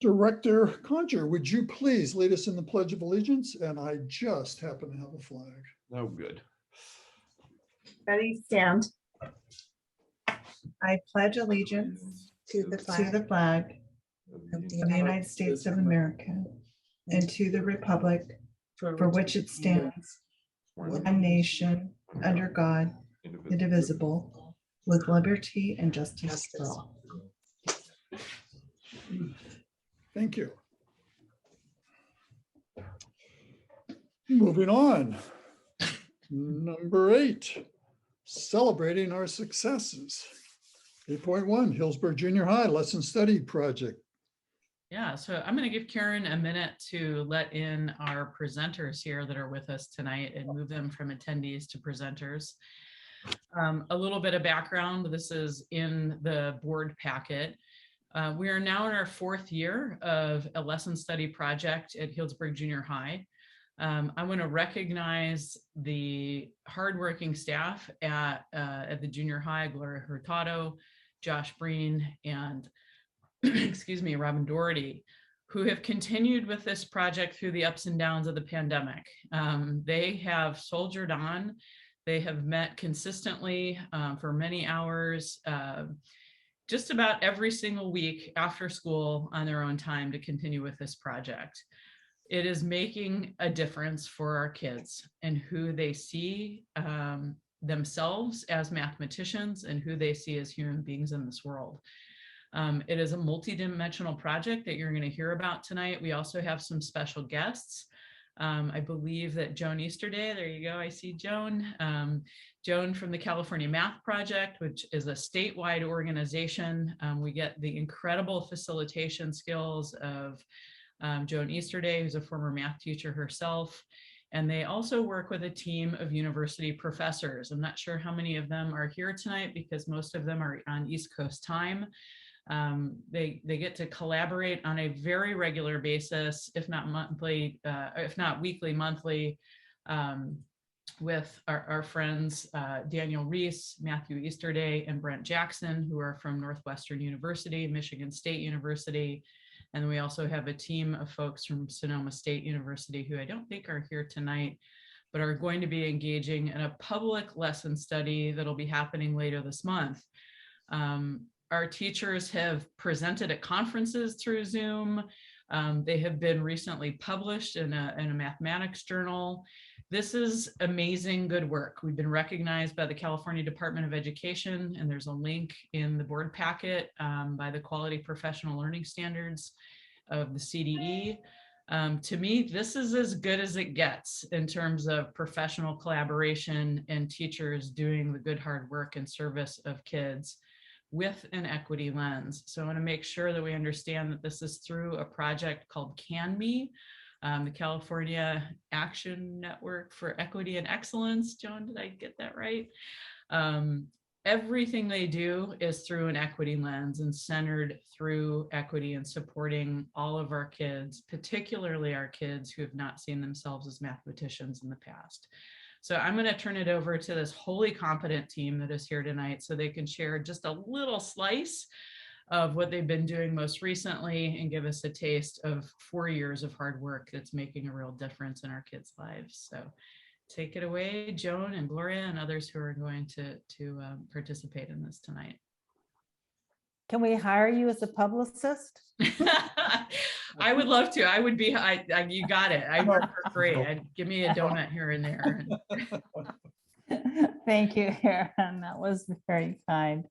Director Conjure, would you please lead us in the Pledge of Allegiance? And I just happen to have a flag. Oh, good. Ready, stand. I pledge allegiance To the to flag the flag of of the United States of America and to the republic for which it stands, one nation, under God, indivisible, with liberty and justice for all. Thank you. Moving on. Number 8, celebrating our successes. 8.1, Healdsburg Junior High Lesson Study Project. Yeah, so I'm going to give Karen a minute to let in our presenters here that are with us tonight and move them from attendees to presenters. A little bit of background, this is in the board packet. We are now in our 4th year of a lesson study project at Healdsburg Junior High. I want to recognize the hardworking staff at the junior high, Gloria Hurtado, Josh Breen, and excuse me, Robin Doherty, who have continued with this project through the ups and downs of the pandemic. They have soldiered on. They have met consistently for many hours, just about every single week after school on their own time to continue with this project. It is making a difference for our kids and who they see themselves as mathematicians and who they see as human beings in this world. It is a multidimensional project that you're going to hear about tonight. We also have some special guests. I believe that Joan Easterday, there you go, I see Joan. Joan from the California Math Project, which is a statewide organization. We get the incredible facilitation skills of Joan Easterday, who's a former math teacher herself. And they also work with a team of university professors. I'm not sure how many of them are here tonight because most of them are on East Coast time. They get to collaborate on a very regular basis, if not monthly, if not weekly, monthly, with our friends Daniel Reese, Matthew Easterday, and Brent Jackson, who are from Northwestern University, Michigan State University. And we also have a team of folks from Sonoma State University who I don't think are here tonight, but are going to be engaging in a public lesson study that'll be happening later this month. Our teachers have presented at conferences through Zoom. They have been recently published in a mathematics journal. This is amazing good work. We've been recognized by the California Department of Education, and there's a link in the board packet by the Quality Professional Learning Standards of the CDE. To me, this is as good as it gets in terms of professional collaboration and teachers doing the good hard work in service of kids with an equity lens. So I want to make sure that we understand that this is through a project called CANME, the California Action Network for Equity and Excellence. Joan, did I get that right? Everything they do is through an equity lens and centered through equity and supporting all of our kids, particularly our kids who have not seen themselves as mathematicians in the past. So I'm going to turn it over to this wholly competent team that is here tonight so they can share just a little slice of what they've been doing most recently and give us a taste of 4 years of hard work that's making a real difference in our kids' lives. So take it away, Joan and Gloria and others who are going to participate in this tonight. Can we hire you as a publicist? I would love to. I would be, you got it. I work for free. Give me a donut here and there. Thank you, Erin. That was very kind.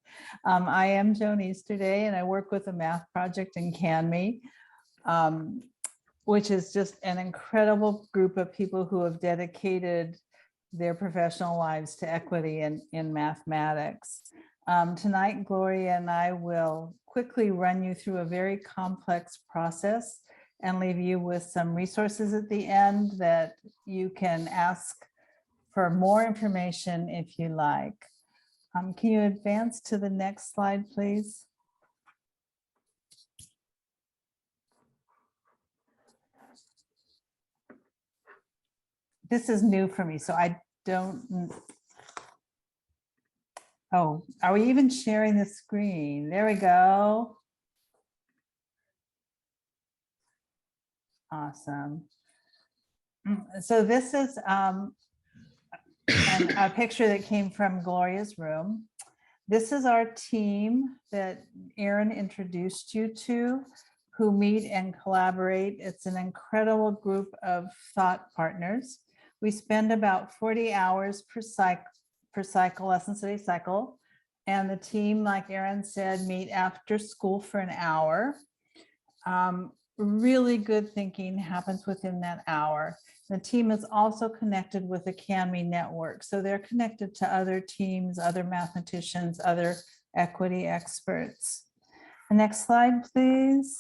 I am Joan Easterday, and I work with a math project in CanMe, which is just an incredible group of people who have dedicated their professional lives to equity in mathematics. Tonight, Gloria and I will quickly run you through a very complex process and leave you with some resources at the end that you can ask for more information if you like. Can you advance to the next slide, please? This is new for me, so I don't. Oh, are we even sharing the screen? There we go. Awesome. So this is a picture that came from Gloria's room. This is our team that Erin introduced you to, who meet and collaborate. It's an incredible group of thought partners. We spend about 40 hours per cycle, lesson study cycle. And the team, like Erin said, meet after school for an hour. Really good thinking happens within that hour. The team is also connected with the CAMI network. So they're connected to other teams, other mathematicians, other equity experts. The next slide, please.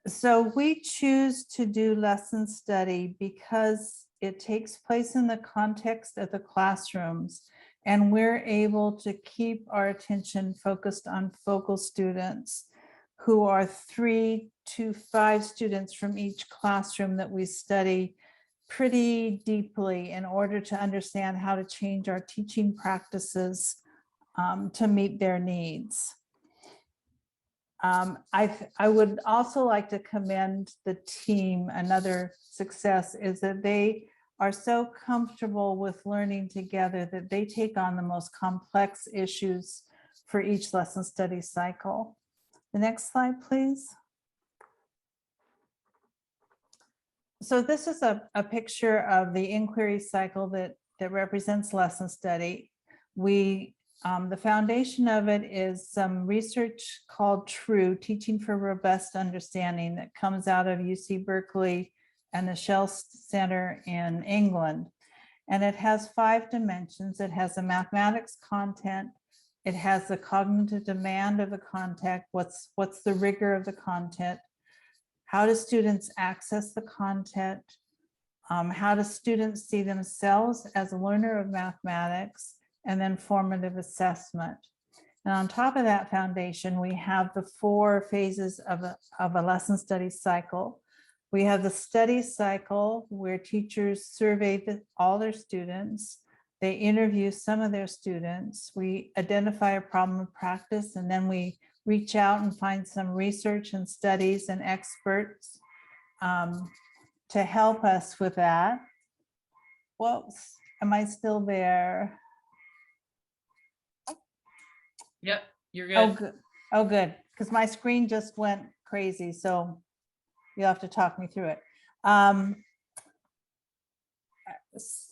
So we choose to do lesson study because it takes place in the context of the classrooms, and we're able to keep our attention focused on focal students, who are 3 to 5 students from each classroom that we study pretty deeply in order to understand how to change our teaching practices to meet their needs. I would also like to commend the team. Another success is that they are so comfortable with learning together that they take on the most complex issues for each lesson study cycle. The next slide, please. So this is a picture of the inquiry cycle that represents lesson study. The foundation of it is some research called TRUE, Teaching for Robust Understanding, that comes out of UC Berkeley and the Shell Center in England. And it has 5 dimensions. It has the mathematics content. It has the cognitive demand of the content. What's the rigor of the content? How do students access the content? How do students see themselves as a learner of mathematics? And then formative assessment. And on top of that foundation, we have the 4 phases of a lesson study cycle. We have the study cycle where teachers survey all their students. They interview some of their students. We identify a problem of practice, and then we reach out and find some research and studies and experts to help us with that. Whoops, am I still there? Yep, you're good. Oh, good. Oh, good. Because my screen just went crazy. So you'll have to talk me through it.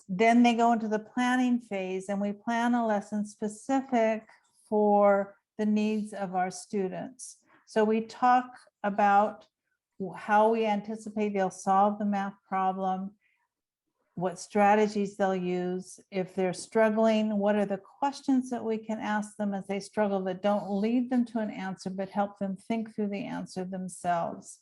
Then they go into the planning phase, and we plan a lesson specific for the needs of our students. So we talk about how we anticipate they'll solve the math problem, what strategies they'll use. If they're struggling, what are the questions that we can ask them as they struggle that don't lead them to an answer, but help them think through the answer themselves.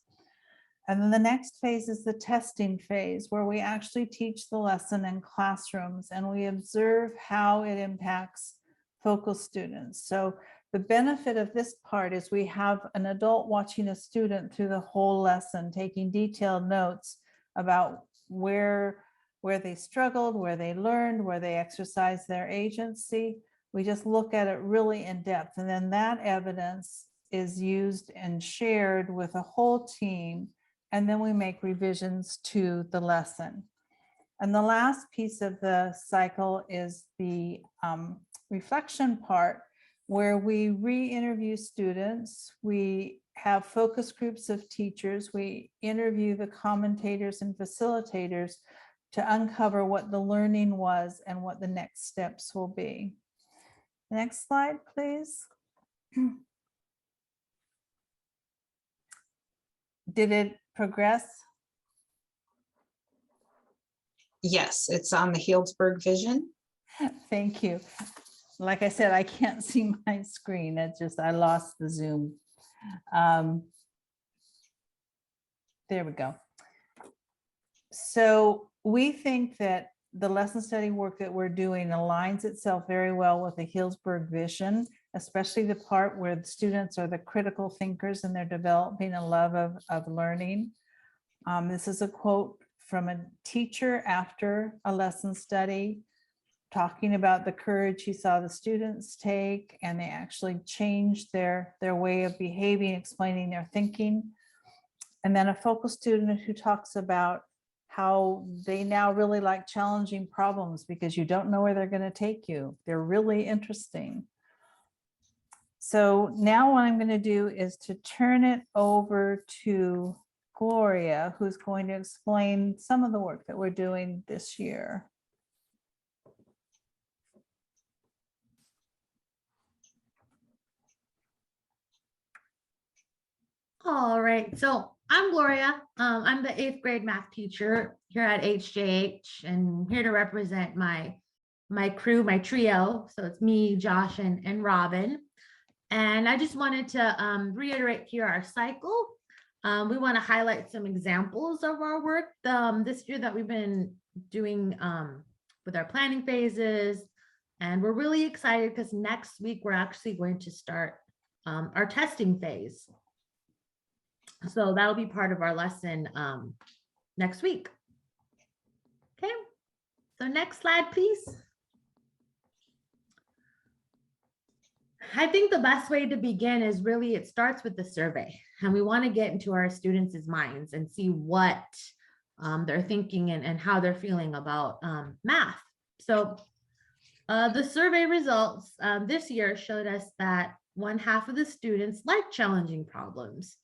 And then the next phase is the testing phase, where we actually teach the lesson in classrooms and we observe how it impacts focal students. So the benefit of this part is we have an adult watching a student through the whole lesson, taking detailed notes about where they struggled, where they learned, where they exercised their agency. We just look at it really in depth, and then that evidence is used and shared with a whole team, and then we make revisions to the lesson. And the last piece of the cycle is the reflection part, where we re-interview students. We have focus groups of teachers. We interview the commentators and facilitators to uncover what the learning was and what the next steps will be. Next slide, please. Did it progress? Yes, it's on the Healdsburg vision. Thank you. Like I said, I can't see my screen. It's just, I lost the Zoom. There we go. So we think that the lesson study work that we're doing aligns itself very well with the Healdsburg vision, especially the part where the students are the critical thinkers and they're developing a love of learning. This is a quote from a teacher after a lesson study. talking about the courage he saw the students take, and they actually changed their way of behaving, explaining their thinking. And then a focal student who talks about how they now really like challenging problems because you don't know where they're going to take you. They're really interesting. So now what I'm going to do is to turn it over to Gloria, who's going to explain some of the work that we're doing this year. All right, so I'm Gloria. I'm the 8th grade math teacher here at HJH, and here to represent my crew, my trio. So it's me, Josh, and Robin. And I just wanted to reiterate here our cycle. We want to highlight some examples of our work this year that we've been doing with our planning phases. And we're really excited because next week we're actually going to start our testing phase. So that'll be part of our lesson next week. Okay, so next slide, please. I think the best way to begin is really, it starts with the survey, and we want to get into our students' minds and see what they're thinking and how they're feeling about math. So the survey results this year showed us that 1/2 of the students like challenging problems.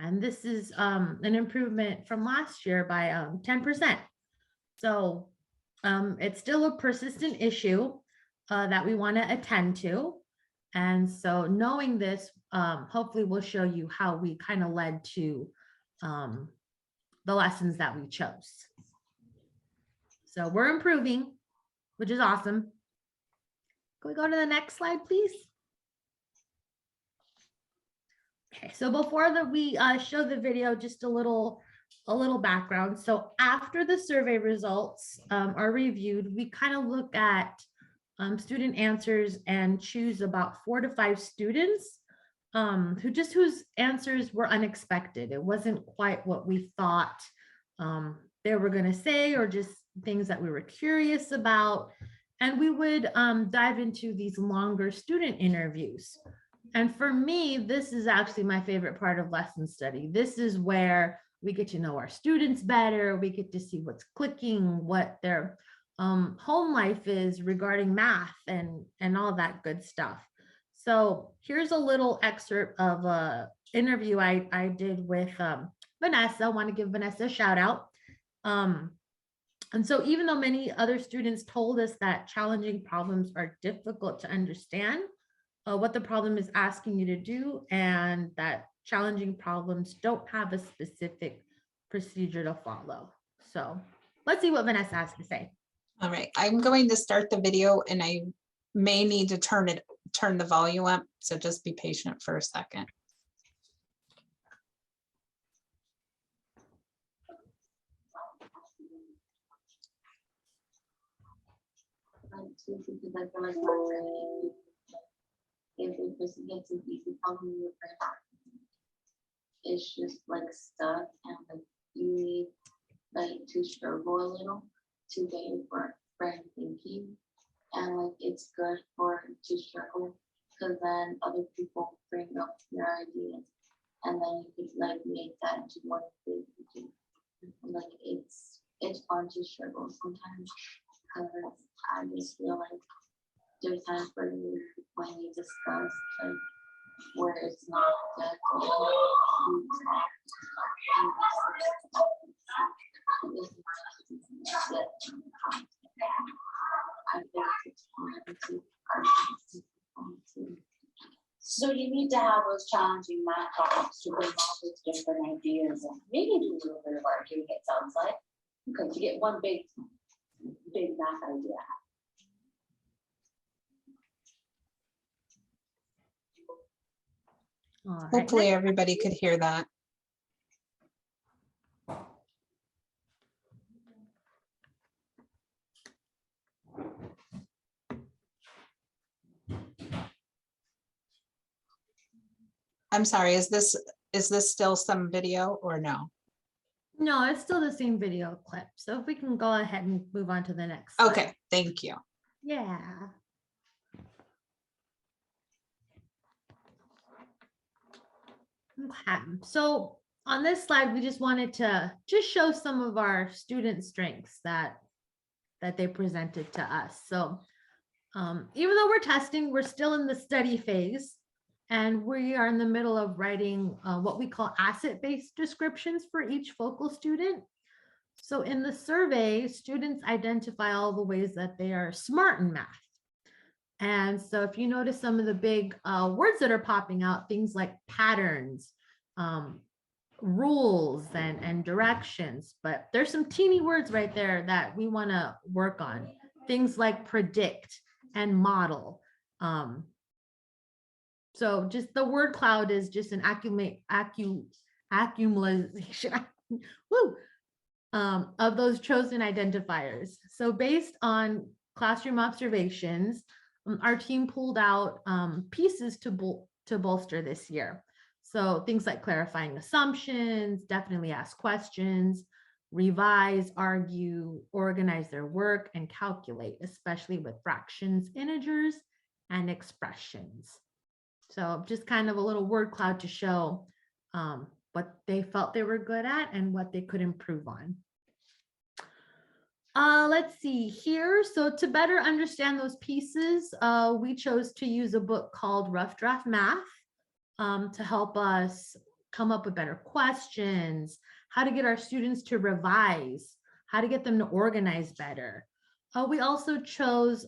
And this is an improvement from last year by 10%. So it's still a persistent issue that we want to attend to. And so knowing this, hopefully will show you how we kind of led to the lessons that we chose. So we're improving, which is awesome. Can we go to the next slide, please? Okay, so before we show the video, just a little background. So after the survey results are reviewed, we kind of look at student answers and choose about 4 to 5 students whose answers were unexpected. It wasn't quite what we thought they were going to say, or just things that we were curious about. And we would dive into these longer student interviews. And for me, this is actually my favorite part of lesson study. This is where we get to know our students better. We get to see what's clicking, what their home life is regarding math and all that good stuff. So here's a little excerpt of an interview I did with Vanessa. I want to give Vanessa a shout out. And so even though many other students told us that challenging problems are difficult to understand, what the problem is asking you to do, and that challenging problems don't have a specific procedure to follow. So let's see what Vanessa has to say. All right, I'm going to start the video and I may need to turn the volume up. So just be patient for a second. Because I feel like we're if it was gets an easy problem with it's just like stuck, and like you need like to struggle a little to get your brain thinking, and like it's good to struggle because then other people bring up their ideas, and then you could like make that into one thing. Like it's fun to struggle sometimes because I just feel like there's times where when you discuss like where it's not good, so you need to have those challenging math problems to bring all those different ideas and maybe do a little bit of arguing, it sounds like, because you get one big math idea. Hopefully everybody could hear that. I'm sorry, is this still some video or no? No, it's still the same video clip. So if we can go ahead and move on to the next slide. Okay, thank you. Yeah. Okay, so on this slide, we just wanted to just show some of our student strengths that they presented to us. So even though we're testing, we're still in the study phase, and we are in the middle of writing what we call asset-based descriptions for each focal student. So in the survey, students identify all the ways that they are smart in math. And so if you notice some of the big words that are popping out, things like patterns, rules, and directions, but there's some teeny words right there that we want to work on. Things like predict and model. So just the word cloud is just an accumulation woo, of those chosen identifiers. So based on classroom observations, our team pulled out pieces to bolster this year. So things like clarifying assumptions, definitely ask questions, revise, argue, organize their work, and calculate, especially with fractions, integers, and expressions. So just kind of a little word cloud to show what they felt they were good at and what they could improve on. Let's see here. So to better understand those pieces, we chose to use a book called Rough Draft Math to help us come up with better questions, how to get our students to revise, how to get them to organize better. We also chose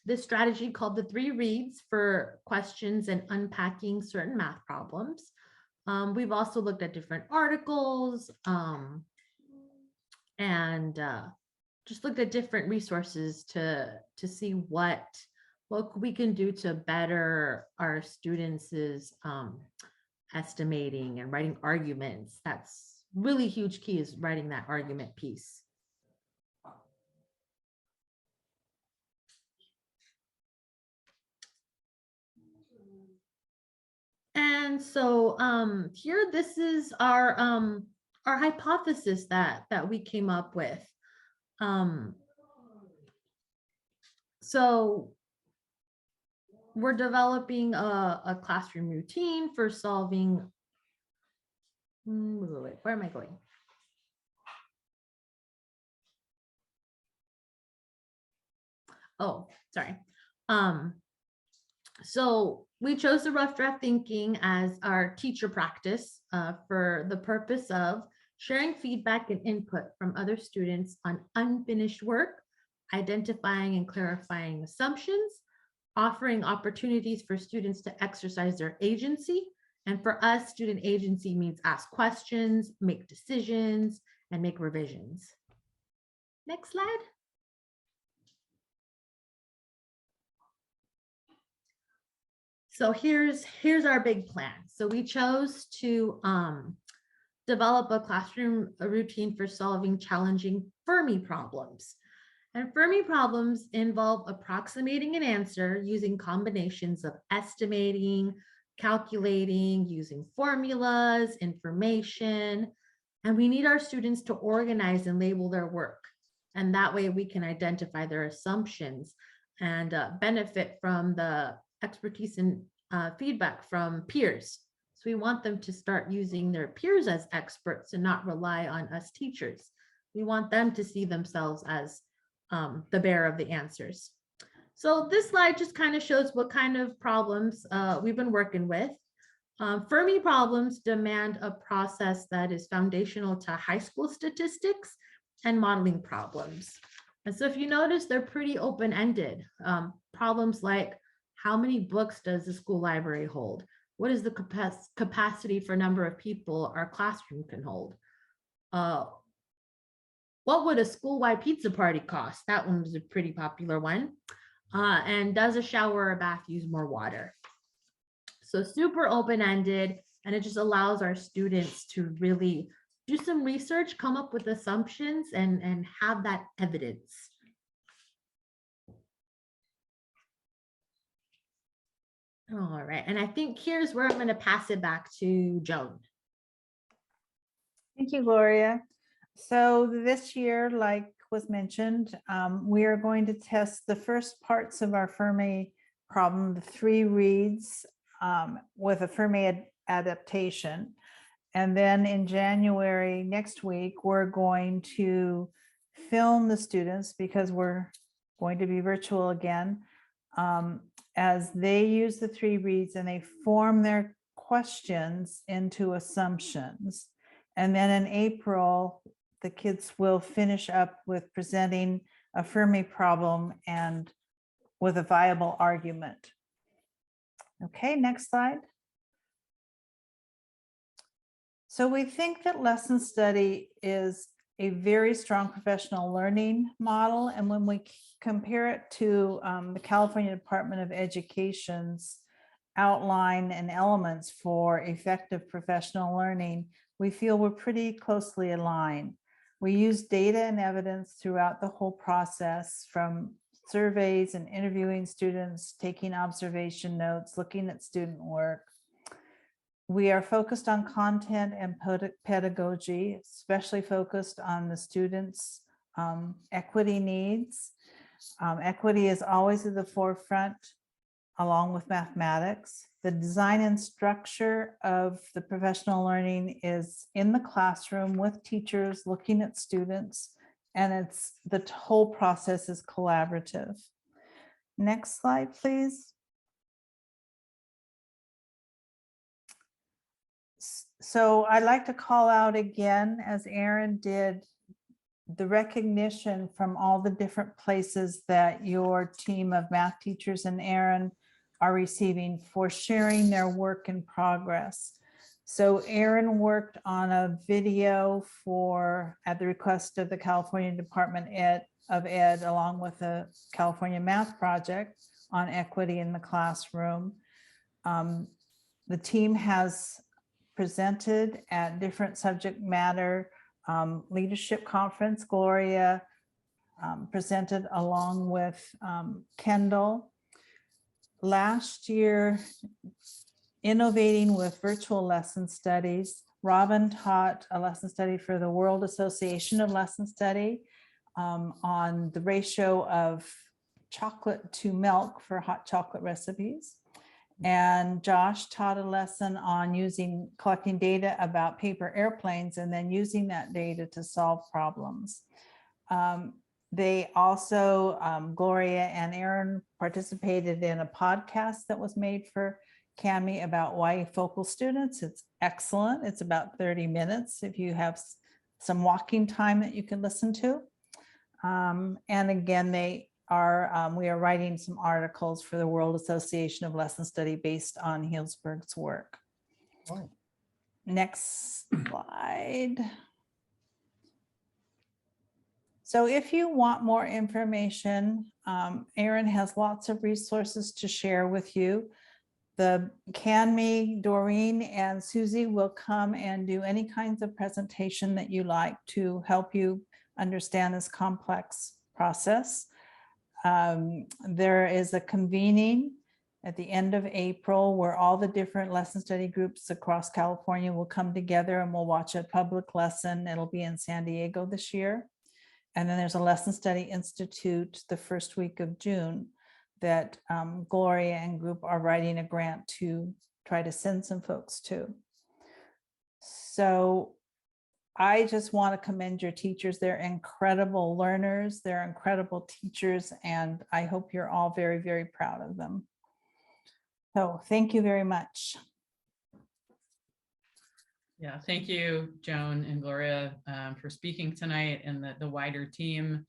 this strategy called the 3 reads for questions and unpacking certain math problems. We've also looked at different articles and just looked at different resources to see what we can do to better our students' estimating and writing arguments. That's really huge key, is writing that argument piece. And so here, this is our hypothesis that we came up with. So we're developing a classroom routine for solving. Where am I going? Oh, sorry. So we chose the rough draft thinking as our teacher practice for the purpose of sharing feedback and input from other students on unfinished work, identifying and clarifying assumptions, offering opportunities for students to exercise their agency. And for us, student agency means ask questions, make decisions, and make revisions. Next slide. So here's our big plan. So we chose to develop a classroom routine for solving challenging Fermi problems. And Fermi problems involve approximating an answer using combinations of estimating, calculating, using formulas, information. And we need our students to organize and label their work. And that way we can identify their assumptions and benefit from the expertise and feedback from peers. So we want them to start using their peers as experts and not rely on us teachers. We want them to see themselves as the bearer of the answers. So this slide just kind of shows what kind of problems we've been working with. Fermi problems demand a process that is foundational to high school statistics and modeling problems. And so if you notice, they're pretty open-ended. Problems like, how many books does the school library hold? What is the capacity for number of people our classroom can hold? What would a school-wide pizza party cost? That one was a pretty popular one. And does a shower or a bath use more water? So super open-ended, and it just allows our students to really do some research, come up with assumptions, and have that evidence. All right, and I think here's where I'm going to pass it back to Joan. Thank you, Gloria. So this year, like was mentioned, we are going to test the first parts of our Fermi problem, the 3 reads with a Fermi adaptation. And then in January next week, we're going to film the students, because we're going to be virtual again, as they use the 3 reads and they form their questions into assumptions. And then in April, the kids will finish up with presenting a Fermi problem and with a viable argument. Okay, next slide. So we think that lesson study is a very strong professional learning model. And when we compare it to the California Department of Education's outline and elements for effective professional learning, we feel we're pretty closely aligned. We use data and evidence throughout the whole process, from surveys and interviewing students, taking observation notes, looking at student work. We are focused on content and pedagogy, especially focused on the students' equity needs. Equity is always at the forefront, along with mathematics. The design and structure of the professional learning is in the classroom with teachers looking at students, and the whole process is collaborative. Next slide, please. So I'd like to call out again, as Aaron did, the recognition from all the different places that your team of math teachers and Aaron are receiving for sharing their work in progress. So Aaron worked on a video at the request of the California Department of Ed, along with the California Math Project, on equity in the classroom. The team has presented at different subject matter leadership conference. Gloria presented along with Kendall. Last year, innovating with virtual lesson studies, Robin taught a lesson study for the World Association of Lesson Study on the ratio of chocolate to milk for hot chocolate recipes. And Josh taught a lesson on collecting data about paper airplanes and then using that data to solve problems. They also, Gloria and Aaron, participated in a podcast that was made for CAMI about bifocal students. It's excellent. It's about 30 minutes if you have some walking time that you can listen to. And again, we are writing some articles for the World Association of Lesson Study based on Healdsburg's work. Oh. Next slide. So if you want more information, Aaron has lots of resources to share with you. The CanMe, Doreen, and Susie will come and do any kinds of presentation that you like to help you understand this complex process. There is a convening at the end of April where all the different lesson study groups across California will come together and we'll watch a public lesson. It'll be in San Diego this year. And then there's a Lesson Study Institute the first week of June that Gloria and group are writing a grant to try to send some folks to. So I just want to commend your teachers. They're incredible learners. They're incredible teachers. And I hope you're all very, very proud of them. So thank you very much. Yeah, thank you, Joan and Gloria, for speaking tonight, and the wider team.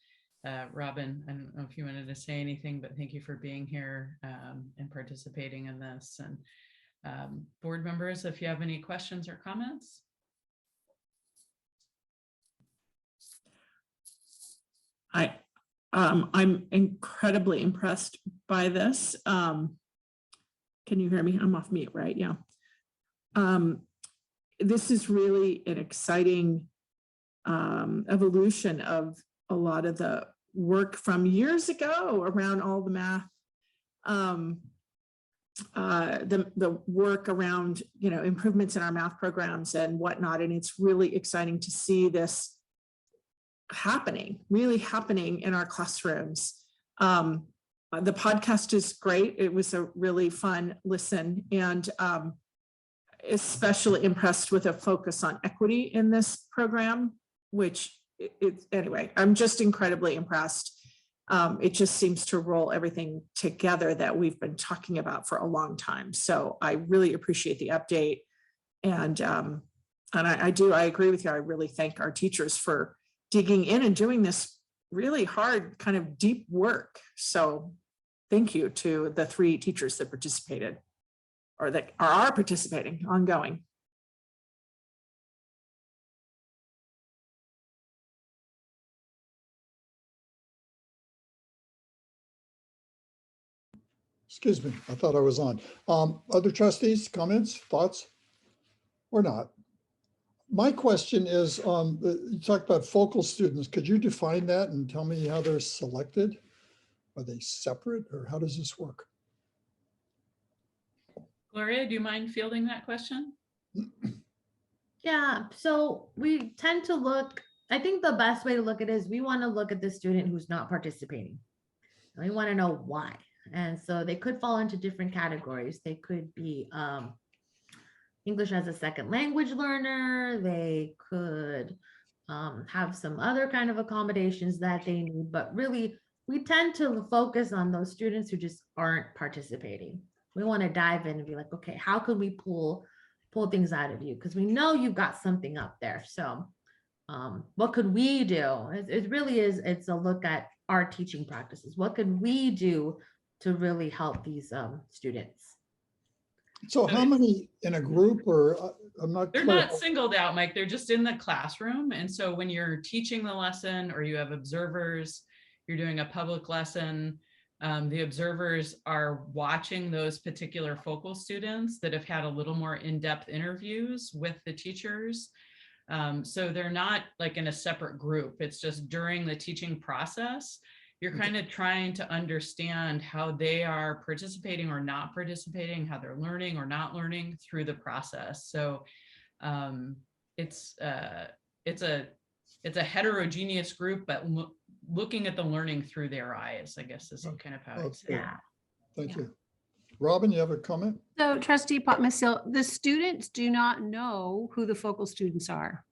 Robin, I don't know if you wanted to say anything, but thank you for being here and participating in this. And board members, if you have any questions or comments. I'm incredibly impressed by this. Can you hear me? I'm off mute, right? Yeah. This is really an exciting evolution of a lot of the work from years ago around all the math, the work around, improvements in our math programs and whatnot. And it's really exciting to see this really happening in our classrooms. The podcast is great. It was a really fun listen, and especially impressed with a focus on equity in this program, which anyway, I'm just incredibly impressed. It just seems to roll everything together that we've been talking about for a long time. So I really appreciate the update. And I agree with you. I really thank our teachers for digging in and doing this really hard kind of deep work. So thank you to the 3 teachers that participated or that are participating ongoing. Excuse me, I thought I was on. Other trustees, comments, thoughts, or not? My question is, you talked about focal students. Could you define that and tell me how they're selected? Are they separate, or how does this work? Gloria, do you mind fielding that question? Yeah, so we tend to look, I think the best way to look at it is we want to look at the student who's not participating. And we want to know why. And so they could fall into different categories. They could be English as a second language learner. They could have some other kind of accommodations that they need, but really we tend to focus on those students who just aren't participating. We want to dive in and be like, okay, how could we pull things out of you? Because we know you've got something up there. So what could we do? It really is, it's a look at our teaching practices. What could we do to really help these students? So how many in a group, or I'm not They're clear. not singled out, Mike. They're just in the classroom. And so when you're teaching the lesson or you have observers, you're doing a public lesson, the observers are watching those particular focal students that have had a little more in-depth interviews with the teachers. So they're not like in a separate group. It's just during the teaching process, you're kind of trying to understand how they are participating or not participating, how they're learning or not learning through the process. So it's a heterogeneous group, but looking at the learning through their eyes, I guess is kind of how I'd say. Yeah. Thank you. Robin, you have a comment? So Trustee Potmisill, the students do not know who the focal students are.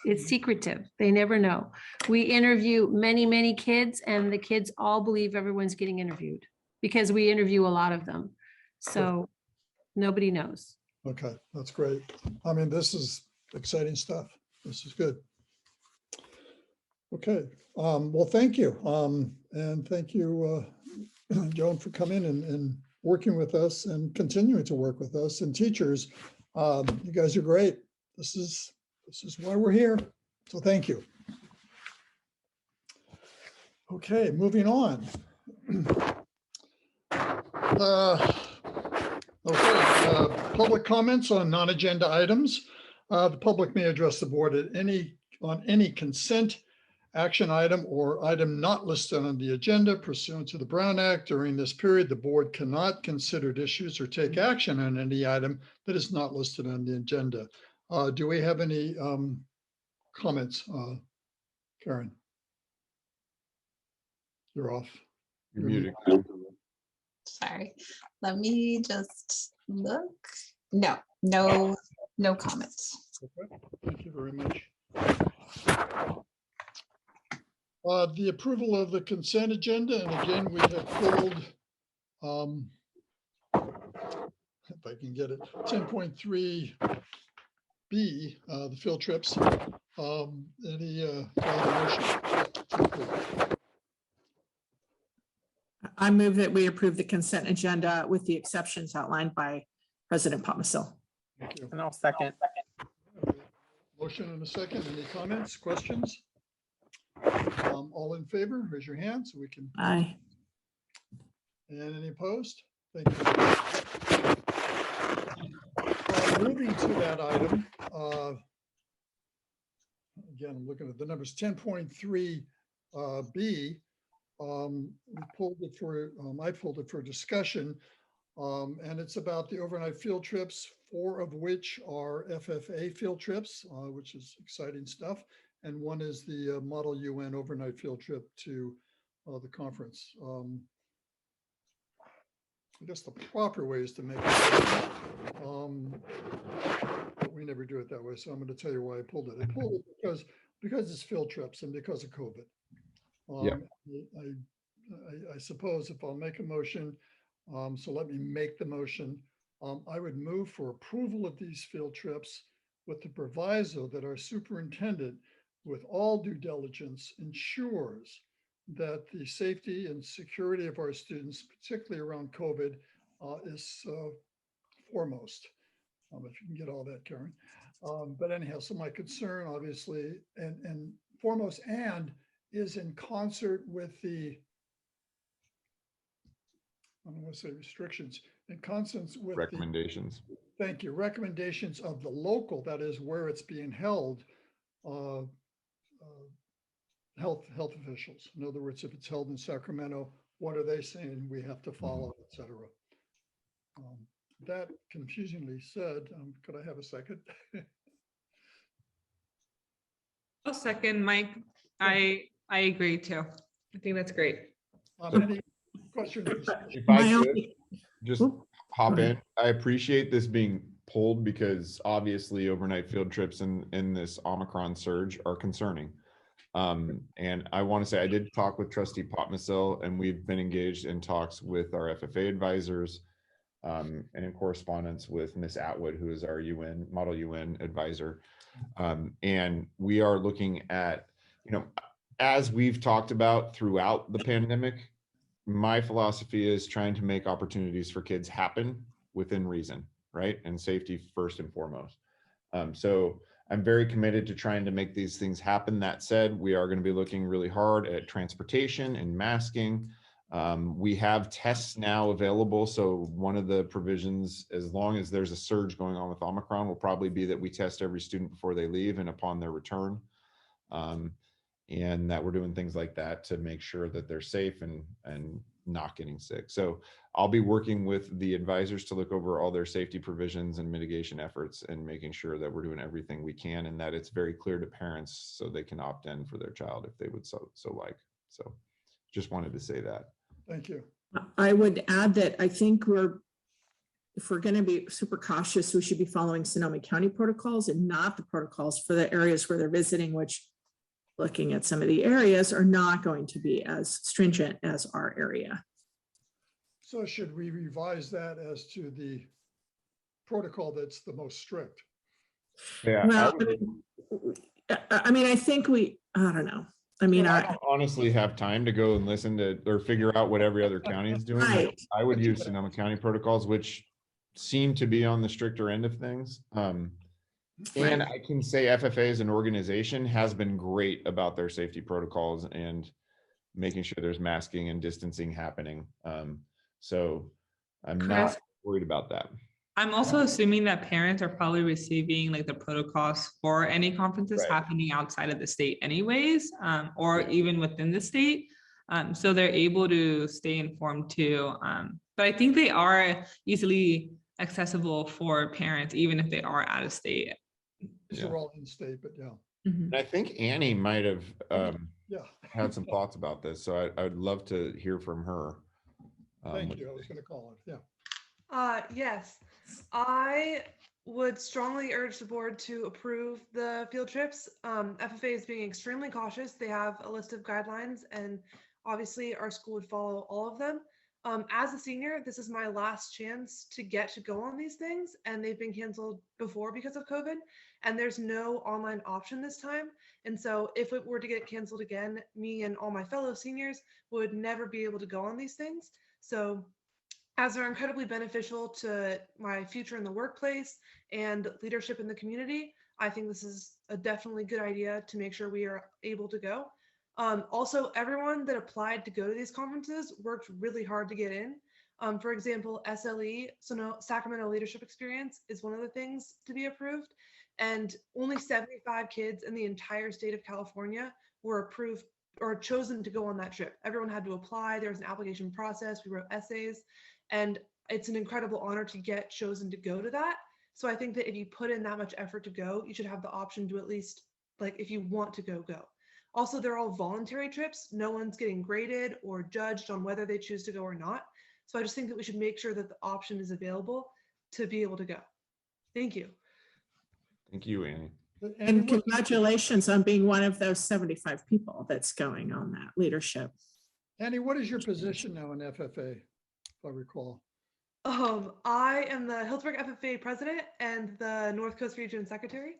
It's secretive. They never know. We interview many, many kids, and the kids all believe everyone's getting interviewed because we interview a lot of them. So nobody knows. Okay, that's great. I mean, this is exciting stuff. This is good. Okay, well, thank you. And thank you, Joan, for coming and working with us and continuing to work with us. And teachers, you guys are great. This is why we're here. So thank you. Okay, moving on. Public comments on non-agenda items. The public may address the board on any consent action item or item not listed on the agenda pursuant to the Brown Act. During this period, the board cannot consider issues or take action on any item that is not listed on the agenda. Do we have any comments? Karen? You're off. You're muted. Sorry, let me just look. No comments. Okay. Thank you very much. The approval of the consent agenda, and again, we have pulled, if I can get it, 10.3B, the field trips. Any motion? I move that we approve the consent agenda with the exceptions outlined by President Potmisill. Thank you. And I'll second. Motion and a second. Any comments, questions? All in favor, raise your hand so we can. Aye. And any opposed? Thank you. Moving to that item. Again, I'm looking at the numbers, 10.3B. We pulled it for, I pulled it for discussion. And it's about the overnight field trips, 4 of which are FFA field trips, which is exciting stuff. and one is the Model UN overnight field trip to the conference. I guess the proper way is to make it, but we never do it that way. So I'm going to tell you why I pulled it. I pulled it because it's field trips and because of COVID. I suppose if I'll make a motion, so let me make the motion. I would move for approval of these field trips with the proviso that our superintendent, with all due diligence, ensures that the safety and security of our students, particularly around COVID, is foremost. If you can get all that, Karen. But anyhow, so my concern, obviously, and foremost, and is in concert with the, I don't want to say restrictions, in concert with recommendations. Thank you. Recommendations of the local, that is where it's being held, health officials. In other words, if it's held in Sacramento, what are they saying we have to follow, et cetera. That confusingly said, could I have a second? I'll second, Mike. I agree too. I think that's great. Any questions? If I could just hop in, I appreciate this being pulled because obviously overnight field trips in this Omicron surge are concerning. And I want to say I did talk with Trustee Potmasil, and we've been engaged in talks with our FFA advisors and in correspondence with Ms. Atwood, who is our Model UN advisor. And we are looking at, as we've talked about throughout the pandemic, my philosophy is trying to make opportunities for kids happen within reason, right? And safety first and foremost. So I'm very committed to trying to make these things happen. That said, we are going to be looking really hard at transportation and masking. We have tests now available. So one of the provisions, as long as there's a surge going on with Omicron, will probably be that we test every student before they leave and upon their return. And that we're doing things like that to make sure that they're safe and not getting sick. So I'll be working with the advisors to look over all their safety provisions and mitigation efforts and making sure that we're doing everything we can and that it's very clear to parents so they can opt in for their child if they would so like. So just wanted to say that. Thank you. I would add that I think if we're going to be super cautious, we should be following Sonoma County protocols and not the protocols for the areas where they're visiting, which looking at some of the areas are not going to be as stringent as our area. So should we revise that as to the protocol that's the most strict? Yeah. Well, I mean, I think I don't know. I mean, I don't honestly have time to go and listen to or figure out what every other county is doing. Right. I would use Sonoma County protocols, which seem to be on the stricter end of things. And I can say FFA as an organization has been great about their safety protocols and making sure there's masking and distancing happening. So I'm not worried about that. I'm also assuming that parents are probably receiving like the protocols for any conferences happening outside of the state anyways, or even within the state. So they're able to stay informed too. But I think they are easily accessible for parents, even if they are out of state. These are all in state, but yeah. And I think Annie might have had some thoughts about this. So I would love to hear from her. Thank you. I was going to call it. Yeah. Yes, I would strongly urge the board to approve the field trips. FFA is being extremely cautious. They have a list of guidelines and obviously our school would follow all of them. As a senior, this is my last chance to get to go on these things and they've been canceled before because of COVID and there's no online option this time. And so if it were to get canceled again, me and all my fellow seniors would never be able to go on these things. So as they're incredibly beneficial to my future in the workplace and leadership in the community, I think this is a definitely good idea to make sure we are able to go. Also, everyone that applied to go to these conferences worked really hard to get in. For example, SLE, Sacramento Leadership Experience, is one of the things to be approved. And only 75 kids in the entire state of California were approved or chosen to go on that trip. Everyone had to apply. There was an application process. We wrote essays. And it's an incredible honor to get chosen to go to that. So I think that if you put in that much effort to go, you should have the option to at least Like if you want to go, go. Also, they're all voluntary trips. No one's getting graded or judged on whether they choose to go or not. So I just think that we should make sure that the option is available to be able to go. Thank you. Thank you, Annie. And congratulations on being one of those 75 people that's going on that leadership. Annie, what is your position now in FFA, if I recall? I am the Healdsburg FFA president and the North Coast Region secretary.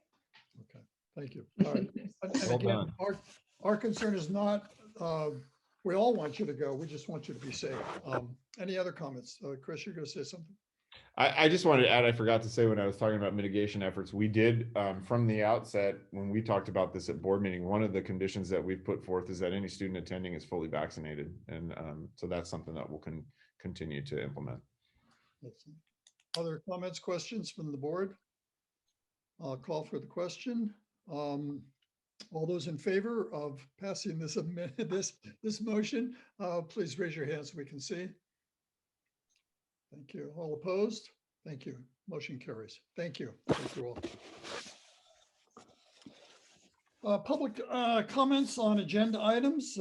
Okay, thank you. All right. And Well again, done. our concern is not, we all want you to go. We just want you to be safe. Any other comments? Chris, you're going to say something? I just wanted to add, I forgot to say when I was talking about mitigation efforts, we did from the outset, when we talked about this at board meeting, one of the conditions that we've put forth is that any student attending is fully vaccinated. And so that's something that we'll continue to implement. Other comments, questions from the board? I'll call for the question. All those in favor of passing this motion, please raise your hands so we can see. Thank you. All opposed? Thank you. Motion carries. Thank you. Thank you all. Public comments on agenda items.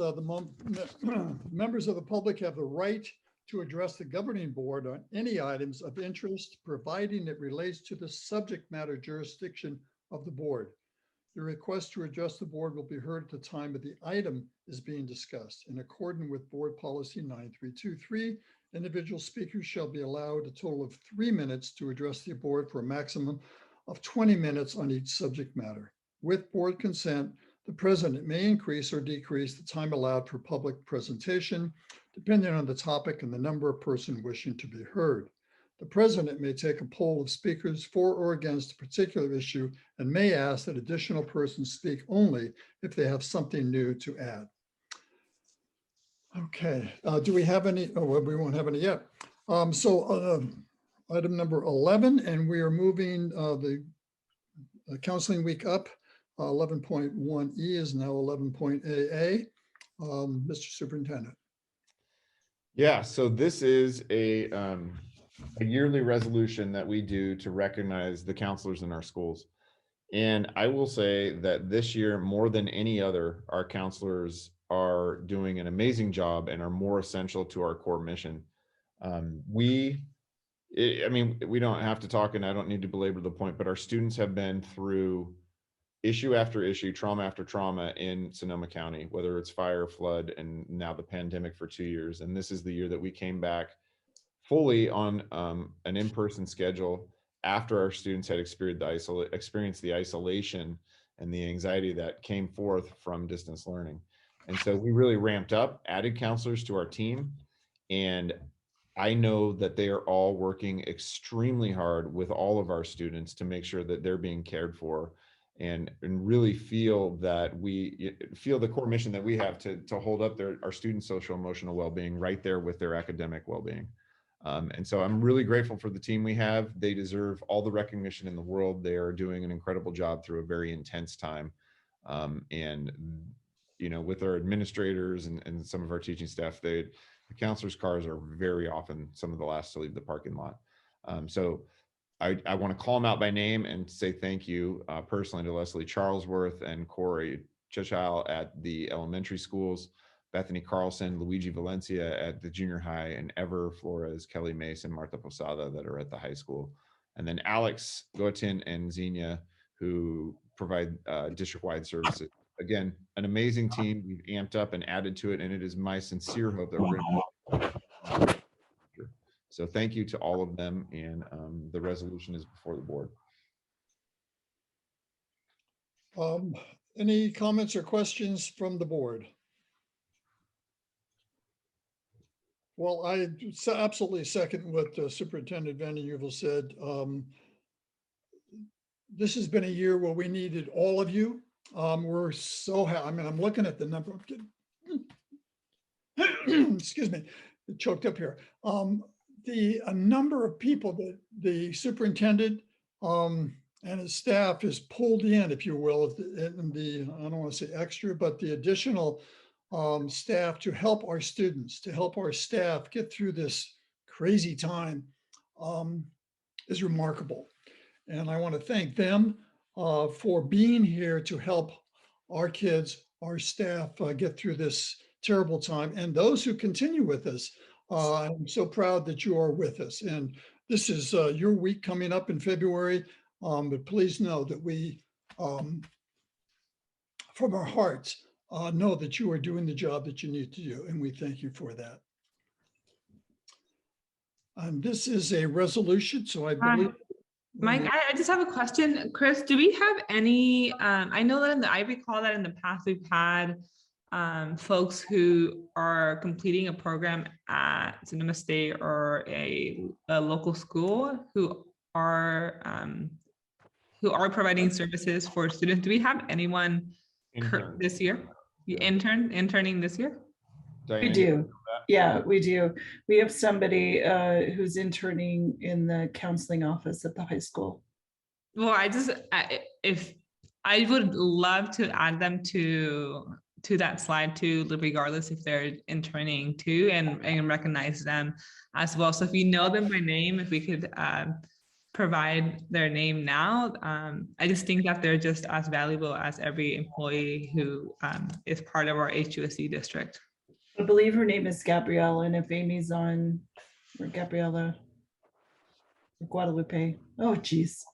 Members of the public have the right to address the governing board on any items of interest, providing it relates to the subject matter jurisdiction of the board. The request to address the board will be heard at the time that the item is being discussed. In accordance with board policy 9323, individual speakers shall be allowed a total of 3 minutes to address the board for a maximum of 20 minutes on each subject matter. With board consent, the president may increase or decrease the time allowed for public presentation, depending on the topic and the number of persons wishing to be heard. The president may take a poll of speakers for or against a particular issue and may ask that additional persons speak only if they have something new to add. Okay, do we have any? Oh, well, we won't have any yet. Item number 11, and we are moving the counseling week up. 11.1E is now 11.AA. Mr. Superintendent. Yeah, so this is a yearly resolution that we do to recognize the counselors in our schools. And I will say that this year, more than any other, our counselors are doing an amazing job and are more essential to our core mission. I mean, we don't have to talk, and I don't need to belabor the point, but our students have been through issue after issue, trauma after trauma in Sonoma County, whether it's fire, flood, and now the pandemic for 2 years. And this is the year that we came back fully on an in-person schedule after our students had experienced the isolation and the anxiety that came forth from distance learning. And so we really ramped up, added counselors to our team. And I know that they are all working extremely hard with all of our students to make sure that they're being cared for and really feel that we feel the core mission that we have to hold up our students' social emotional well-being right there with their academic well-being. And so I'm really grateful for the team we have. They deserve all the recognition in the world. They are doing an incredible job through a very intense time. And, you know, with our administrators and some of our teaching staff, the counselors' cars are very often some of the last to leave the parking lot. So I want to call them out by name and say thank you personally to Leslie Charlesworth and Corey Chichile at the elementary schools, Bethany Carlson, Luigi Valencia at the junior high, and Ever Flores, Kelly Mason, Martha Posada that are at the high school. And then Alex Gotin and Xenia, who provide district-wide services. Again, an amazing team. We've amped up and added to it, and it is my sincere hope that we're going to. So thank you to all of them, and the resolution is before the board. Any comments or questions from the board? Well, I absolutely second what Superintendent Van Uvel said. This has been a year where we needed all of you. We're so happy. I mean, I'm looking at the number of excuse me, choked up here. A number of people that the superintendent and his staff has pulled in, if you will, and I don't want to say extra, but the additional staff to help our students, to help our staff get through this crazy time is remarkable. And I want to thank them for being here to help our kids, our staff get through this terrible time, and those who continue with us. I'm so proud that you are with us. And this is your week coming up in February. But please know that we, from our hearts, know that you are doing the job that you need to do, and we thank you for that. And this is a resolution, so I believe. Mike, I just have a question. Chris, do we have any, I know that I recall that in the past we've had folks who are completing a program at Sonoma State or a local school who are providing services for students. Do we have anyone this year? Interning this year? We do. Yeah, we do. We have somebody who's interning in the counseling office at the high school. Well, if I would love to add them to that slide too, regardless if they're interning too, and recognize them as well. So if you know them by name, if we could provide their name now, I just think that they're just as valuable as every employee who is part of our HUSC district. I believe her name is Gabriella, and if Amy's on, or Gabriella, Guadalupe. Oh, geez.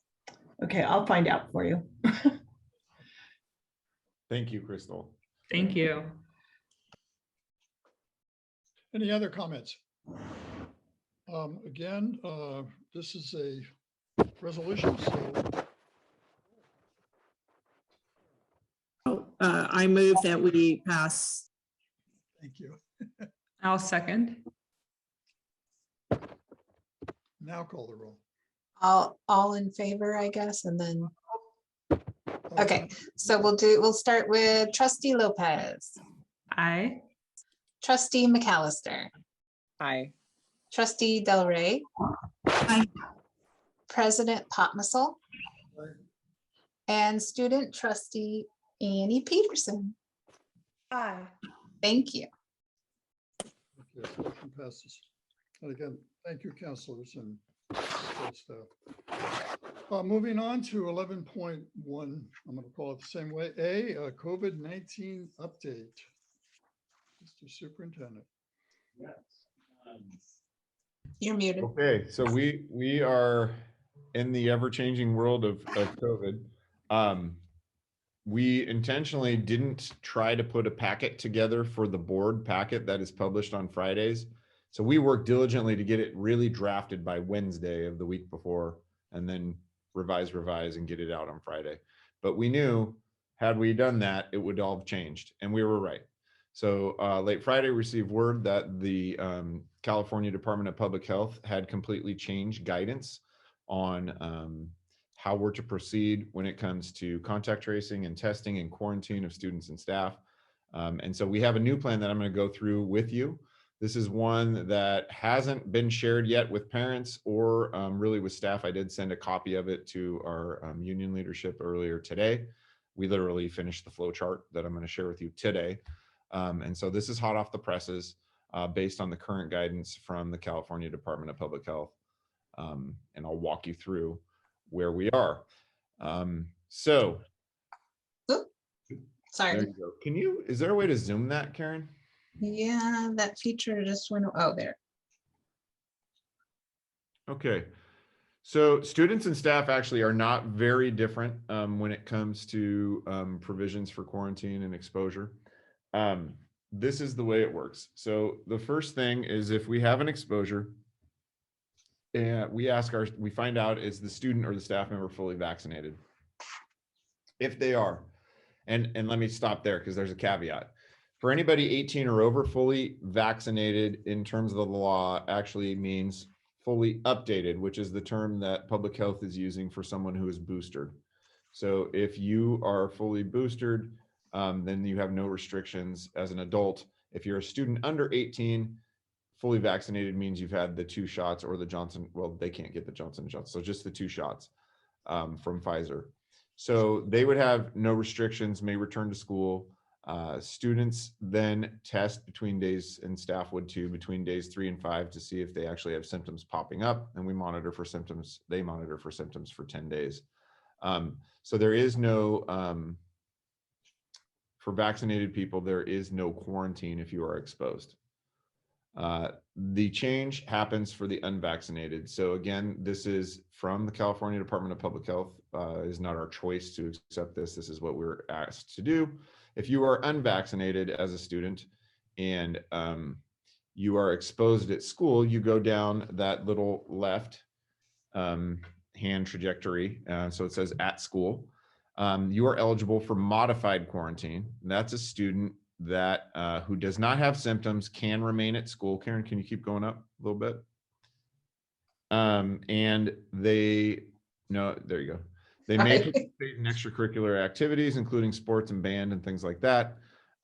Okay, I'll find out for you. Thank you, Crystal. Thank you. Any other comments? Again, this is a resolution, so. I move that we pass. Thank you. I'll second. Now call the roll. All in favor, I guess, and then. Okay, so we'll start with Trustee Lopez. Aye. Trustee McAllister. Aye. Trustee Del Rey. Aye. President Potmusel. Aye. And Student Trustee Annie Peterson. Aye. Thank you. Okay, motion passes. And again, thank you, counselors and staff. Moving on to 11.1, I'm going to call it the same way. A COVID-19 update. Mr. Superintendent. Yes. You're muted. Okay, so we are in the ever-changing world of COVID. We intentionally didn't try to put a packet together for the board packet that is published on Fridays. So we worked diligently to get it really drafted by Wednesday of the week before, and then revise and get it out on Friday. But we knew had we done that, it would all have changed, and we were right. So late Friday, we received word that the California Department of Public Health had completely changed guidance on how we're to proceed when it comes to contact tracing and testing and quarantine of students and staff. And so we have a new plan that I'm going to go through with you. This is one that hasn't been shared yet with parents or really with staff. I did send a copy of it to our union leadership earlier today. We literally finished the flow chart that I'm going to share with you today. And so this is hot off the presses based on the current guidance from the California Department of Public Health. And I'll walk you through where we are. So Sorry. there you go. Is there a way to zoom that, Karen? Yeah, that feature just went, oh, there. Okay. So students and staff actually are not very different when it comes to provisions for quarantine and exposure. This is the way it works. So the first thing is if we have an exposure, and we find out is the student or the staff member fully vaccinated. If they are, and let me stop there because there's a caveat. For anybody 18 or over, fully vaccinated in terms of the law actually means fully updated, which is the term that public health is using for someone who is boosted. So if you are fully boosted, then you have no restrictions as an adult. If you're a student under 18, fully vaccinated means you've had the 2 shots or the Johnson, well, they can't get the Johnson & Johnson, so just the 2 shots from Pfizer. So they would have no restrictions, may return to school. Students then test between days, and staff would too, between days 3 and 5 to see if they actually have symptoms popping up, and we monitor for symptoms. They monitor for symptoms for 10 days. So there is no for vaccinated people, there is no quarantine if you are exposed. The change happens for the unvaccinated. So again, this is from the California Department of Public Health. It is not our choice to accept this. This is what we're asked to do. If you are unvaccinated as a student and you are exposed at school, you go down that little left hand trajectory. So it says at school. You are eligible for modified quarantine. That's a student that who does not have symptoms can remain at school. Karen, can you keep going up a little bit? And they, no, there you go. They may participate in extracurricular activities, including sports and band and things like that.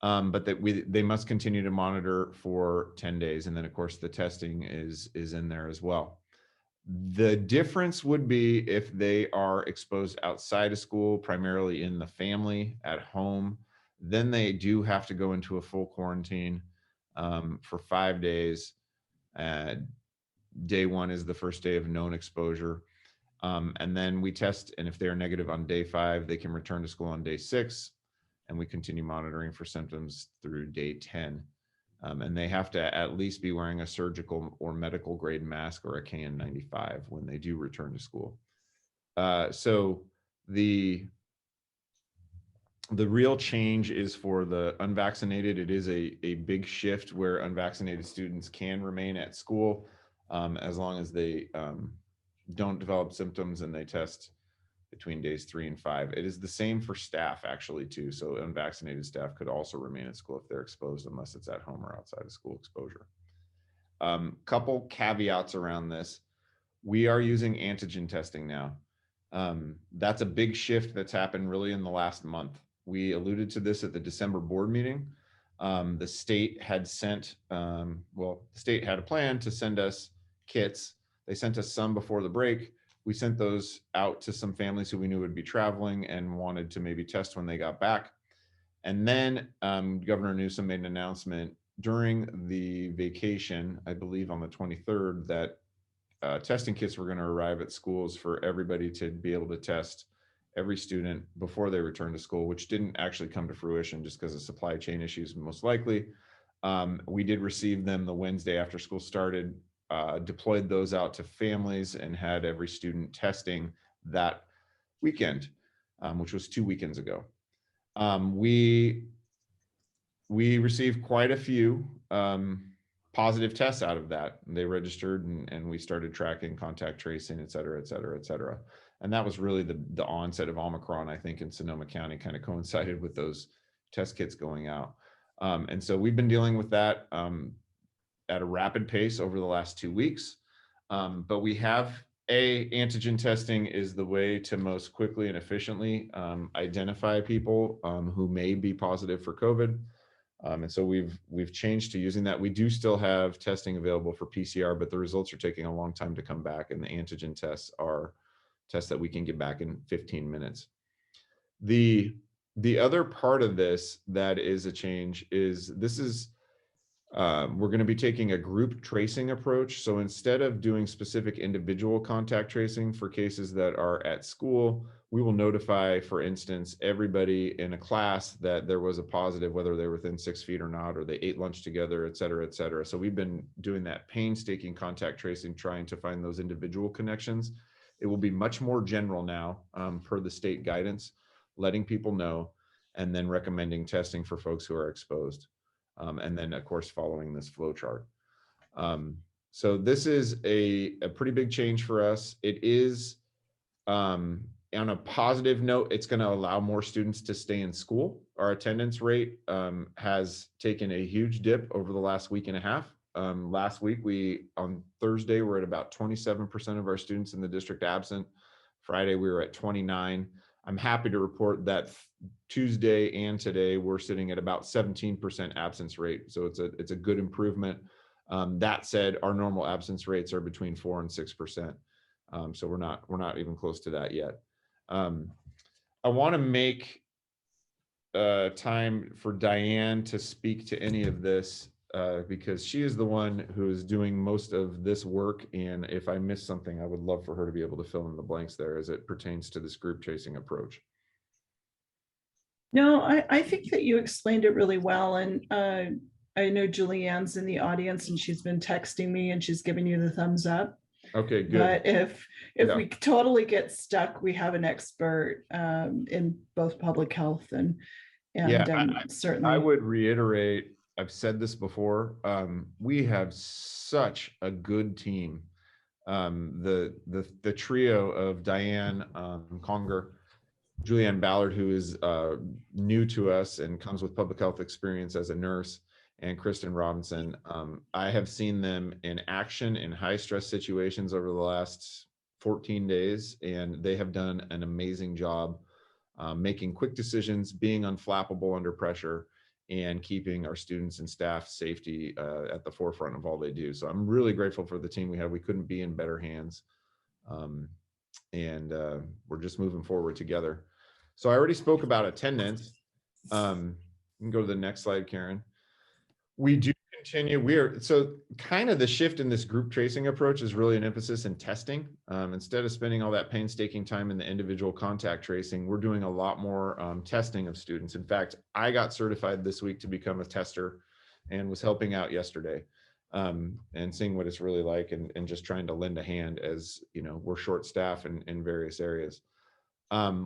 But that they must continue to monitor for 10 days. And then of course the testing is in there as well. The difference would be if they are exposed outside of school, primarily in the family, at home, then they do have to go into a full quarantine for 5 days. Day 1 is the first day of known exposure. And then we test, and if they're negative on day 5, they can return to school on day 6, and we continue monitoring for symptoms through day 10. And they have to at least be wearing a surgical or medical grade mask or a KN95 when they do return to school. So the real change is for the unvaccinated. It is a big shift where unvaccinated students can remain at school as long as they don't develop symptoms and they test between days 3 and 5. It is the same for staff actually too. So unvaccinated staff could also remain at school if they're exposed, unless it's at home or outside of school exposure. Couple caveats around this. We are using antigen testing now. That's a big shift that's happened really in the last month. We alluded to this at the December board meeting. The state had sent, the state had a plan to send us kits. They sent us some before the break. We sent those out to some families who we knew would be traveling and wanted to maybe test when they got back. And then Governor Newsom made an announcement during the vacation, I believe on the 23rd, that testing kits were going to arrive at schools for everybody to be able to test every student before they return to school, which didn't actually come to fruition just because of supply chain issues, most likely. We did receive them the Wednesday after school started, deployed those out to families and had every student testing that weekend, which was 2 weekends ago. We received quite a few positive tests out of that. They registered and we started tracking contact tracing, et cetera, et cetera, et cetera. And that was really the onset of Omicron, I think, in Sonoma County, kind of coincided with those test kits going out. And so we've been dealing with that at a rapid pace over the last 2 weeks. But we have antigen testing is the way to most quickly and efficiently identify people who may be positive for COVID. And so we've changed to using that. We do still have testing available for PCR, but the results are taking a long time to come back. And the antigen tests are tests that we can get back in 15 minutes. The other part of this that is a change is we're going to be taking a group tracing approach. So instead of doing specific individual contact tracing for cases that are at school, we will notify, for instance, everybody in a class that there was a positive, whether they're within 6 feet or not, or they ate lunch together, et cetera, et cetera. So we've been doing that painstaking contact tracing, trying to find those individual connections. It will be much more general now per the state guidance, letting people know, and then recommending testing for folks who are exposed. And then of course, following this flow chart. So this is a pretty big change for us. It is, on a positive note, it's going to allow more students to stay in school. Our attendance rate has taken a huge dip over the last week and a half. Last week, on Thursday, we're at about 27% of our students in the district absent. Friday, we were at 29. I'm happy to report that Tuesday and today we're sitting at about 17% absence rate. So it's a good improvement. That said, our normal absence rates are between 4 and 6%. So we're not even close to that yet. I want to make time for Diane to speak to any of this because she is the one who is doing most of this work. And if I miss something, I would love for her to be able to fill in the blanks there as it pertains to this group tracing approach. No, I think that you explained it really well. And I know Julianne's in the audience and she's been texting me and she's giving you the thumbs up. Okay, good. But if Yeah. we totally get stuck, we have an expert in both public health and certainly. I would reiterate, I've said this before, we have such a good team. The trio of Diane Conger, Julianne Ballard, who is new to us and comes with public health experience as a nurse, and Kristen Robinson. I have seen them in action in high stress situations over the last 14 days, and they have done an amazing job making quick decisions, being unflappable under pressure, and keeping our students and staff safety at the forefront of all they do. So I'm really grateful for the team we have. We couldn't be in better hands. And we're just moving forward together. So I already spoke about attendance. You can go to the next slide, Karen. We do continue. So kind of the shift in this group tracing approach is really an emphasis in testing. Instead of spending all that painstaking time in the individual contact tracing, we're doing a lot more testing of students. In fact, I got certified this week to become a tester and was helping out yesterday and seeing what it's really like and just trying to lend a hand as, you know, we're short staffed in various areas.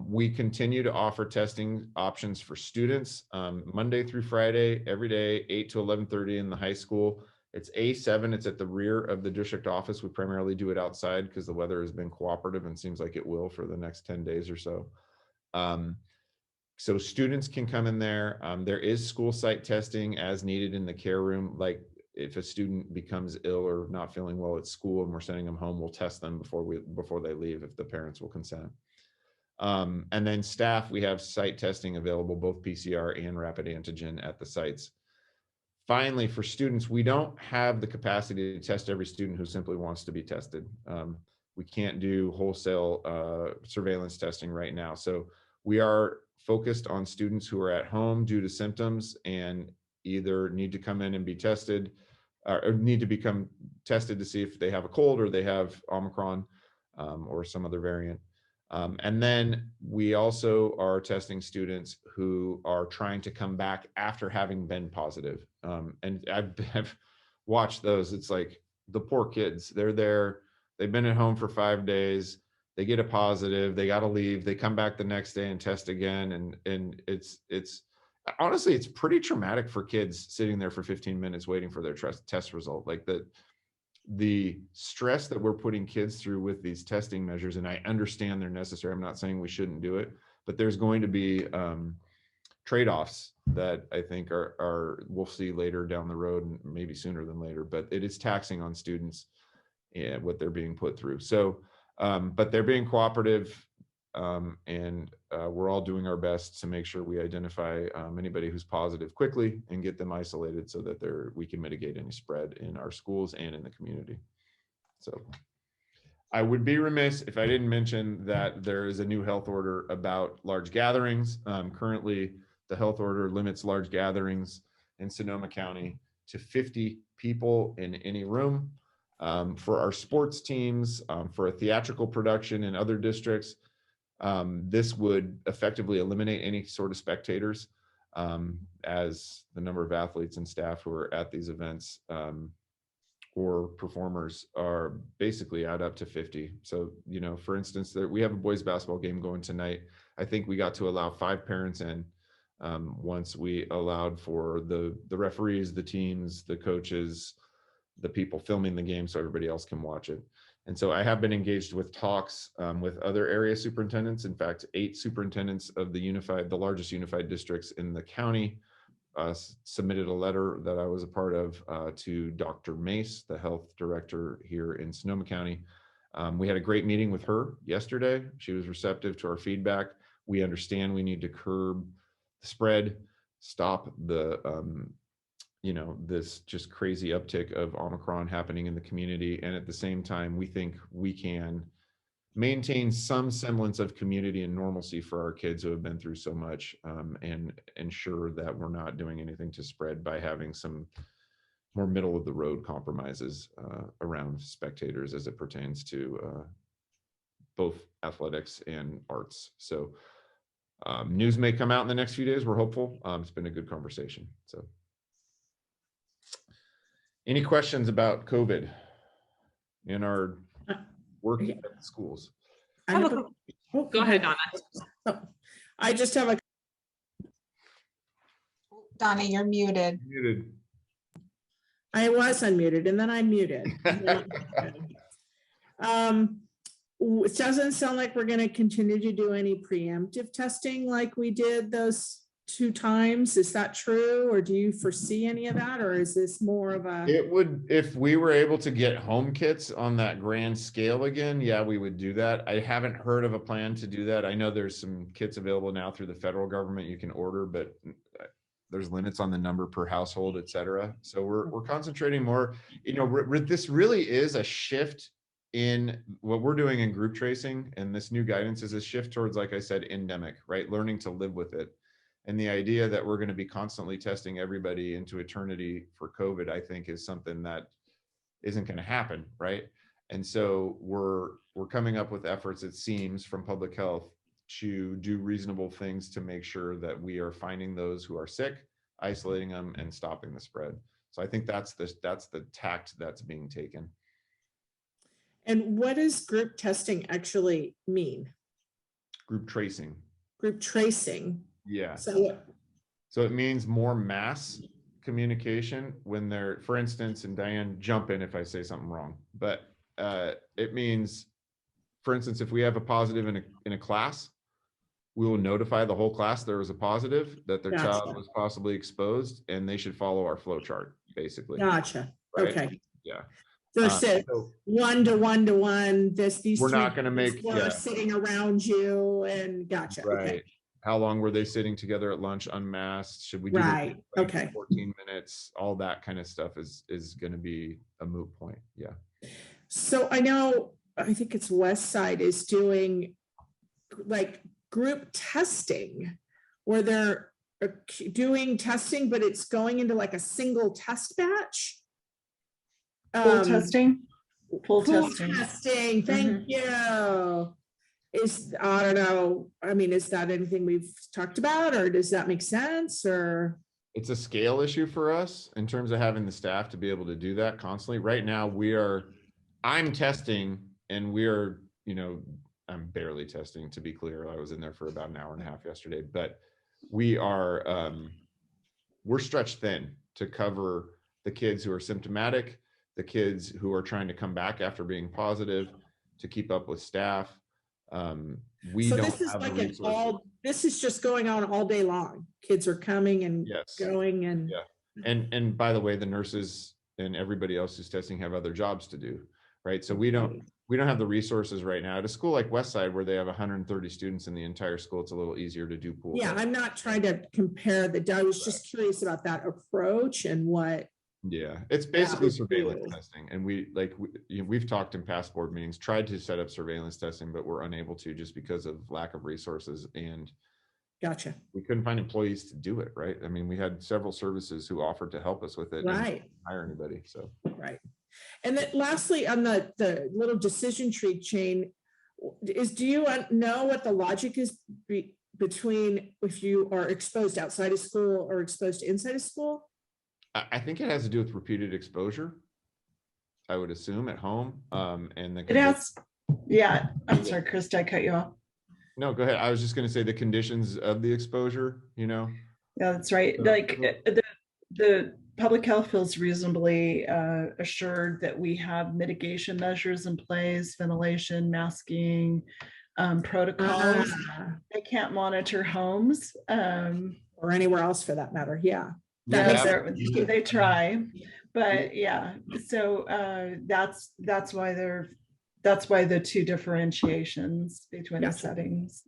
We continue to offer testing options for students Monday through Friday, every day, 8 to 11:30 in the high school. It's A7. It's at the rear of the district office. We primarily do it outside because the weather has been cooperative and seems like it will for the next 10 days or so. So students can come in there. There is school site testing as needed in the care room. Like if a student becomes ill or not feeling well at school and we're sending them home, we'll test them before they leave if the parents will consent. And then staff, we have site testing available, both PCR and rapid antigen at the sites. Finally, for students, we don't have the capacity to test every student who simply wants to be tested. We can't do wholesale surveillance testing right now. So we are focused on students who are at home due to symptoms and either need to come in and be tested or need to become tested to see if they have a cold or they have Omicron or some other variant. And then we also are testing students who are trying to come back after having been positive. And I've watched those. It's like the poor kids, they're there, they've been at home for 5 days, they get a positive, they got to leave, they come back the next day and test again. And it's honestly, it's pretty traumatic for kids sitting there for 15 minutes waiting for their test result. Like the stress that we're putting kids through with these testing measures, and I understand they're necessary. I'm not saying we shouldn't do it, but there's going to be trade-offs that I think we'll see later down the road, and maybe sooner than later, but it is taxing on students and what they're being put through. So, but they're being cooperative, and we're all doing our best to make sure we identify anybody who's positive quickly and get them isolated so that we can mitigate any spread in our schools and in the community. So I would be remiss if I didn't mention that there is a new health order about large gatherings. Currently, the health order limits large gatherings in Sonoma County to 50 people in any room. For our sports teams, for a theatrical production in other districts, this would effectively eliminate any sort of spectators, as the number of athletes and staff who are at these events or performers are basically add up to 50. So, you know, for instance, we have a boys basketball game going tonight. I think we got to allow 5 parents in once we allowed for the referees, the teams, the coaches, the people filming the game so everybody else can watch it. And so I have been engaged with talks with other area superintendents. In fact, 8 superintendents of the largest unified districts in the county submitted a letter that I was a part of to Dr. Mace, the health director here in Sonoma County. We had a great meeting with her yesterday. She was receptive to our feedback. We understand we need to curb the spread, stop the this just crazy uptick of Omicron happening in the community. And at the same time, we think we can maintain some semblance of community and normalcy for our kids who have been through so much, and ensure that we're not doing anything to spread by having some more middle of the road compromises around spectators as it pertains to both athletics and arts. So News may come out in the next few days. We're hopeful. It's been a good conversation. So any questions about COVID in our work at the schools? Go ahead, Donna. I just have a Donna, you're muted. Muted. I was unmuted and then I muted. It doesn't sound like we're going to continue to do any preemptive testing like we did those 2 times. Is that true? Or do you foresee any of that? Or is this more of a? It would, if we were able to get home kits on that grand scale again, yeah, we would do that. I haven't heard of a plan to do that. I know there's some kits available now through the federal government you can order, but there's limits on the number per household, et cetera. So we're concentrating more, this really is a shift in what we're doing in group tracing. And this new guidance is a shift towards, like I said, endemic, right? Learning to live with it. And the idea that we're going to be constantly testing everybody into eternity for COVID, I think is something that isn't going to happen, right? And so we're coming up with efforts, it seems, from public health to do reasonable things to make sure that we are finding those who are sick, isolating them, and stopping the spread. So I think that's the tact that's being taken. And what does group testing actually mean? Group tracing. Group tracing. Yeah. So it means more mass communication when they're, for instance, and Diane, jump in if I say something wrong, but it means, for instance, if we have a positive in a class, we will notify the whole class there was a positive, that their child was possibly exposed, and they should follow our flow chart, basically. Gotcha. Right? Okay. Yeah. Versus So 1-to-1-to-1, these we're not three going to make, were sitting around you and gotcha. right. Okay. How long were they sitting together at lunch unmasked? Should we do right? like Okay. 14 minutes? All that kind of stuff is going to be a moot point. Yeah. So I think it's West Side is doing like group testing where they're doing testing, but it's going into like a single test batch. Full testing. Full testing. testing. Thank you. I don't know. I mean, is that anything we've talked about, or does that make sense? Or it's a scale issue for us in terms of having the staff to be able to do that constantly. Right now, I'm testing, and I'm barely testing, to be clear. I was in there for about an hour and a half yesterday, but we're stretched thin to cover the kids who are symptomatic, the kids who are trying to come back after being positive, to keep up with staff. This is just going on all day long. Kids are coming and going, and and by the way, the nurses and everybody else who's testing have other jobs to do, right? So we don't have the resources right now. At a school like Westside, where they have 130 students in the entire school, it's a little easier to do pool. Yeah, I'm not trying to compare I was just curious about that approach and what. Yeah, it's basically surveillance testing, and we've talked in past board meetings, tried to set up surveillance testing, but we're unable to just because of lack of resources, and gotcha. We couldn't find employees to do it, right? I mean, we had several services who offered to help us with it, right? And didn't hire anybody, so right. And then lastly, on the little decision tree chain, do you know what the logic is between if you are exposed outside of school or exposed inside of school? I think it has to do with repeated exposure, I would assume, at home. And it has, yeah. I'm sorry, Krista, I cut you off. No, go ahead. I was just going to say the conditions of the exposure, Yeah, that's right. Like the public health feels reasonably assured that we have mitigation measures in place, ventilation, masking, protocols. They can't monitor homes. Or anywhere else for that matter. Yeah. They try, but yeah, so that's why the two differentiations between the settings.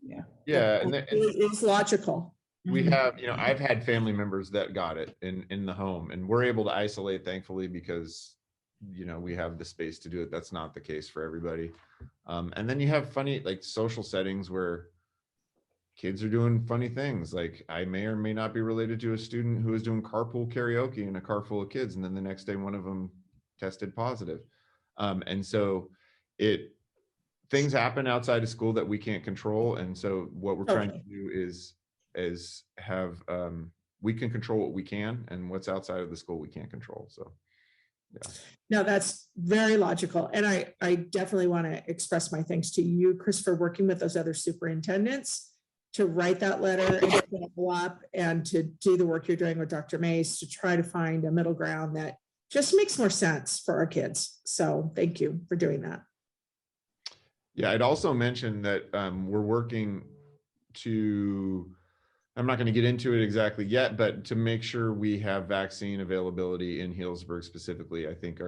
Yeah, and it's logical. We have, I've had family members that got it in the home, and we're able to isolate, thankfully, because we have the space to do it. That's not the case for everybody. And then you have funny, like, social settings where kids are doing funny things. Like, I may or may not be related to a student who is doing carpool karaoke in a car full of kids, and then the next day one of them tested positive. And so things happen outside of school that we can't control. And so what we're trying to Okay. do is have, we can control what we can, and what's outside of the school we can't control. So, yeah. No, that's very logical. And I definitely want to express my thanks to you, Chris, for working with those other superintendents to write that letter and follow up, and to do the work you're doing with Dr. Mace to try to find a middle ground that just makes more sense for our kids. So thank you for doing that. Yeah, I'd also mention that we're working to, I'm not going to get into it exactly yet, but to make sure we have vaccine availability in Healdsburg specifically. I think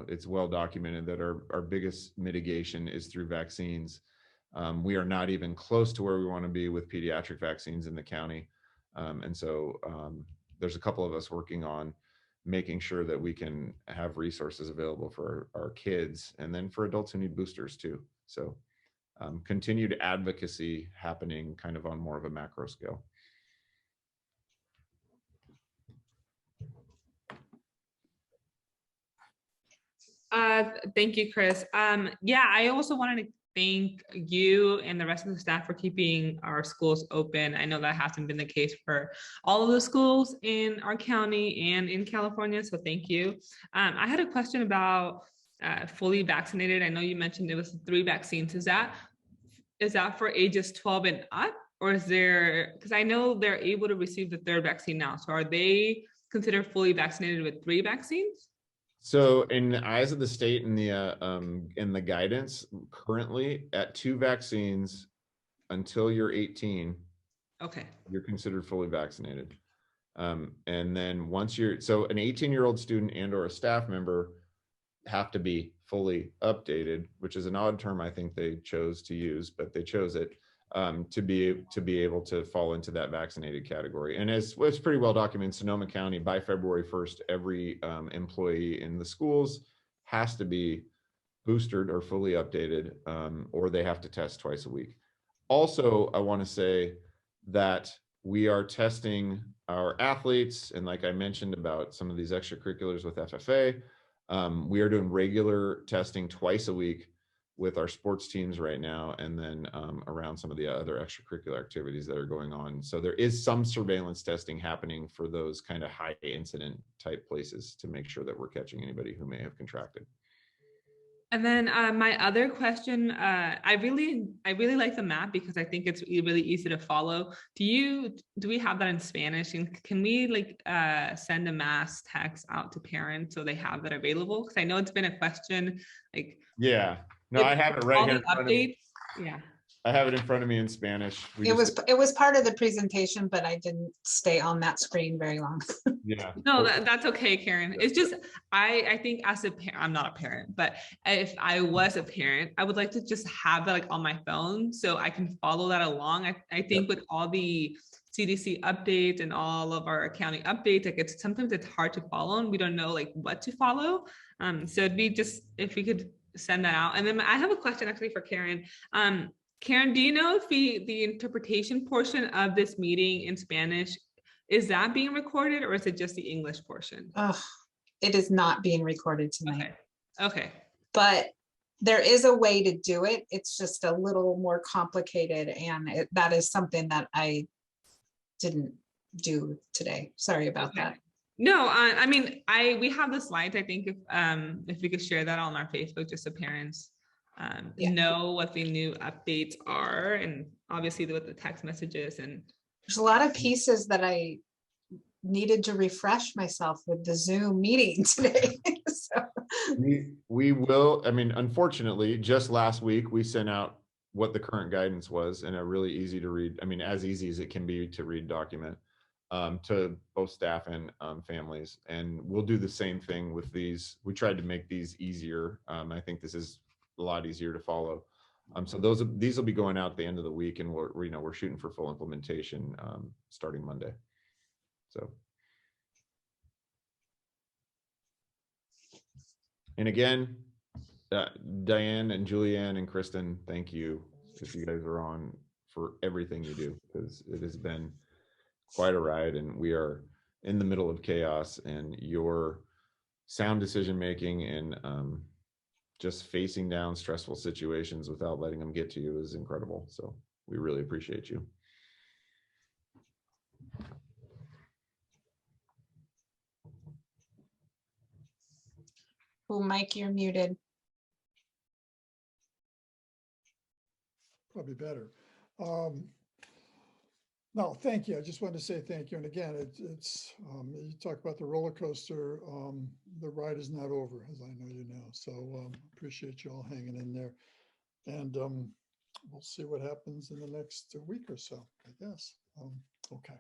it's well documented that our biggest mitigation is through vaccines. We are not even close to where we want to be with pediatric vaccines in the county. And so there's a couple of us working on making sure that we can have resources available for our kids, and then for adults who need boosters too. So continued advocacy happening kind of on more of a macro scale. Thank you, Chris. Yeah, I also wanted to thank you and the rest of the staff for keeping our schools open. I know that hasn't been the case for all of the schools in our county and in California, so thank you. I had a question about fully vaccinated. I know you mentioned it was 3 vaccines. Is that for ages 12 and up, or is there, because I know they're able to receive the 3rd vaccine now, so are they considered fully vaccinated with 3 vaccines? So in the eyes of the state and the guidance currently, at 2 vaccines until you're 18, okay, you're considered fully vaccinated. And then once so an 18-year-old student and or a staff member have to be fully updated, which is an odd term I think they chose to use, but they chose it to be able to fall into that vaccinated category. And it's pretty well documented in Sonoma County, by February 1st, every employee in the schools has to be boosted or fully updated, or they have to test twice a week. Also, I want to say that we are testing our athletes, and like I mentioned about some of these extracurriculars with FFA, we are doing regular testing twice a week with our sports teams right now, and then around some of the other extracurricular activities that are going on. So there is some surveillance testing happening for those kind of high incident type places to make sure that we're catching anybody who may have contracted. And then my other question, I really like the map because I think it's really easy to follow. Do we have that in Spanish? And can we send a mass text out to parents so they have that available? Because I know it's been a question. Yeah, no, I have it right here in front of me. Yeah, I have it in front of me in Spanish. It was part of the presentation, but I didn't stay on that screen very long. Yeah. No, that's okay, Karen. It's just, I think as a parent, I'm not a parent, but if I was a parent, I would like to just have that on my phone so I can follow that along. I think with all the CDC updates and all of our county updates, sometimes it's hard to follow and we don't know what to follow. So it'd be just, if we could send that out. And then I have a question actually for Karen. Karen, do you know if the interpretation portion of this meeting in Spanish, is that being recorded or is it just the English portion? It is not being recorded tonight. Okay. But there is a way to do it. It's just a little more complicated, and that is something that I didn't do today. Sorry about that. No, I mean, we have the slides. I think if we could share that on our Facebook, just so parents know what the new updates are, and obviously with the text messages. And there's a lot of pieces that I needed to refresh myself with the Zoom meeting today. So. We will, I mean, unfortunately, just last week we sent out what the current guidance was in a really easy to read, I mean, as easy as it can be to read document to both staff and families. And we'll do the same thing with these. We tried to make these easier. I think this is a lot easier to follow. So these will be going out at the end of the week, and we're shooting for full implementation starting Monday. So. And again, Diane and Julianne and Kristen, thank you, if you guys are on, for everything you do, because it has been quite a ride and we are in the middle of chaos, and your sound decision making and just facing down stressful situations without letting them get to you is incredible. So we really appreciate you. Oh, Mike, you're muted. Probably better. No, thank you. I just wanted to say thank you. And again, it's you talk about the roller coaster. The ride is not over, as I know you know. So appreciate you all hanging in there. And we'll see what happens in the next week or so, I guess. Okay.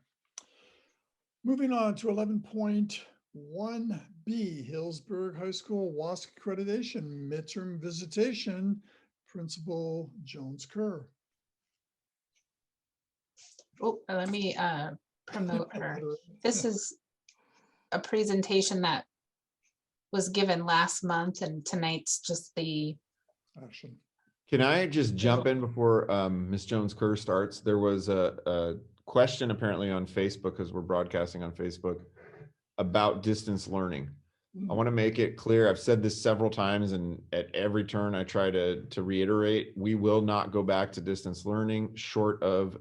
Moving on to 11.1B, Healdsburg High School WASC accreditation midterm visitation, Principal Jones Kerr. Oh, let me promote her. This is a presentation that was given last month, and tonight's just the action. Can I just jump in before Ms. Jones Kerr starts? There was a question apparently on Facebook, because we're broadcasting on Facebook, about distance learning. I want to make it clear, I've said this several times, and at every turn I try to reiterate, we will not go back to distance learning short of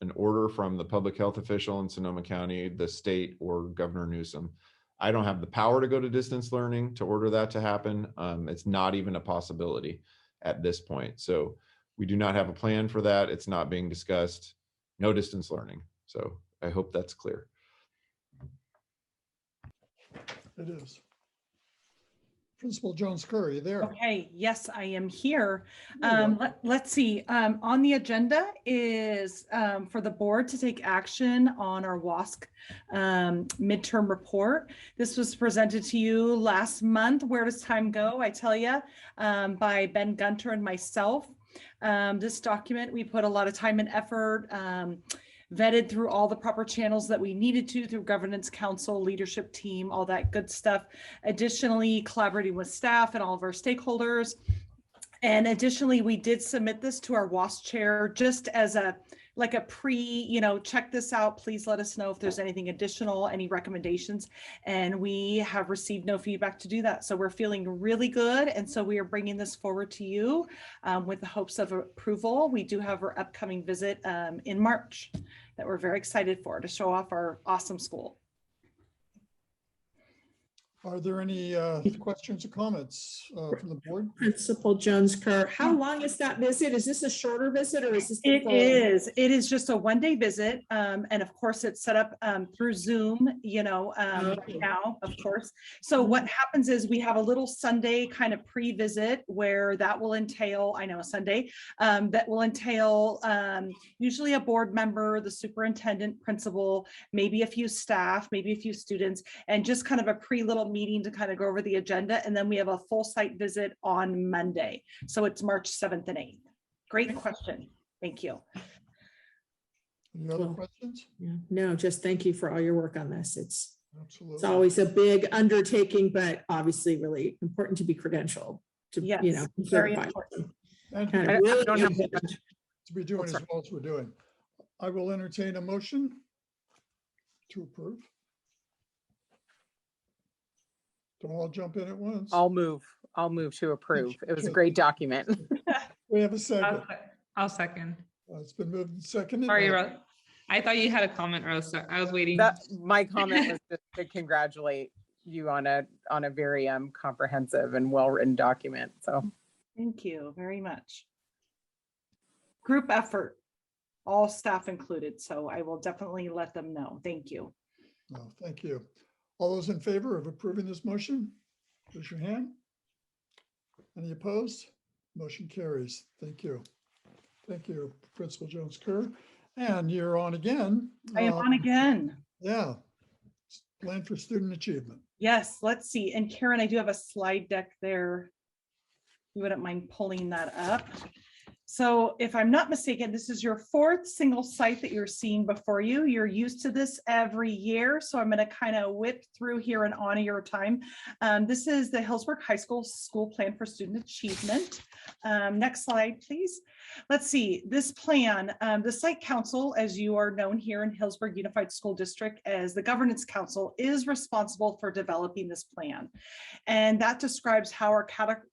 an order from the public health official in Sonoma County, the state, or Governor Newsom. I don't have the power to go to distance learning to order that to happen. It's not even a possibility at this point. So we do not have a plan for that. It's not being discussed. No distance learning. So I hope that's clear. It is. Principal Jones Kerr, are you there? Okay, yes, I am here. Let's see. On the agenda is for the board to take action on our WASC midterm report. This was presented to you last month. Where does time go? I tell you, by Ben Gunter and myself. This document, we put a lot of time and effort, vetted through all the proper channels that we needed to through governance council, leadership team, all that good stuff. Additionally, collaborating with staff and all of our stakeholders. And additionally, we did submit this to our WASC chair just as a check this out. Please let us know if there's anything additional, any recommendations. And we have received no feedback to do that. So we're feeling really good. And so we are bringing this forward to you with the hopes of approval. We do have our upcoming visit in March that we're very excited for, to show off our awesome school. Are there any questions or comments from the board? Principal Jones Kerr, how long is that visit? Is this a shorter visit, or is this? It is just a one-day visit. And of course it's set up through Zoom, right now, of course. So what happens is we have a little Sunday kind of pre-visit where that will entail, I know a Sunday, that will entail usually a board member, the superintendent, principal, maybe a few staff, maybe a few students, and just kind of a little meeting to kind of go over the agenda. And then we have a full site visit on Monday. So it's March 7th and 8th. Great question. Thank you. Any other questions? Yeah. No, just thank you for all your work on this. It's always a big undertaking, but obviously really important to be credentialed to, yes, very important. And really to be doing as well as we're doing. I will entertain a motion to approve. Don't all jump in at once. I'll move to approve. It was a great document. We have a second. I'll second. It's been moved and seconded. Sorry, Rose. I thought you had a comment, Rose. So I was waiting. My comment was just to congratulate you on a very comprehensive and well-written document. So thank you very much. Group effort, all staff included. So I will definitely let them know. Thank you. No, thank you. All those in favor of approving this motion, raise your hand. Any opposed? Motion carries. Thank you. Thank you, Principal Jones Kerr. And you're on again. I am on again. Yeah. Plan for student achievement. Yes, let's see. And Karen, I do have a slide deck there. You wouldn't mind pulling that up. So if I'm not mistaken, this is your fourth single site that you're seeing before you. You're used to this every year. So I'm going to kind of whip through here and honor your time. This is the Healdsburg High School School Plan for Student Achievement. Next slide, please. Let's see, this plan, the site council, as you are known here in Healdsburg Unified School District as the governance council, is responsible for developing this plan. And that describes how our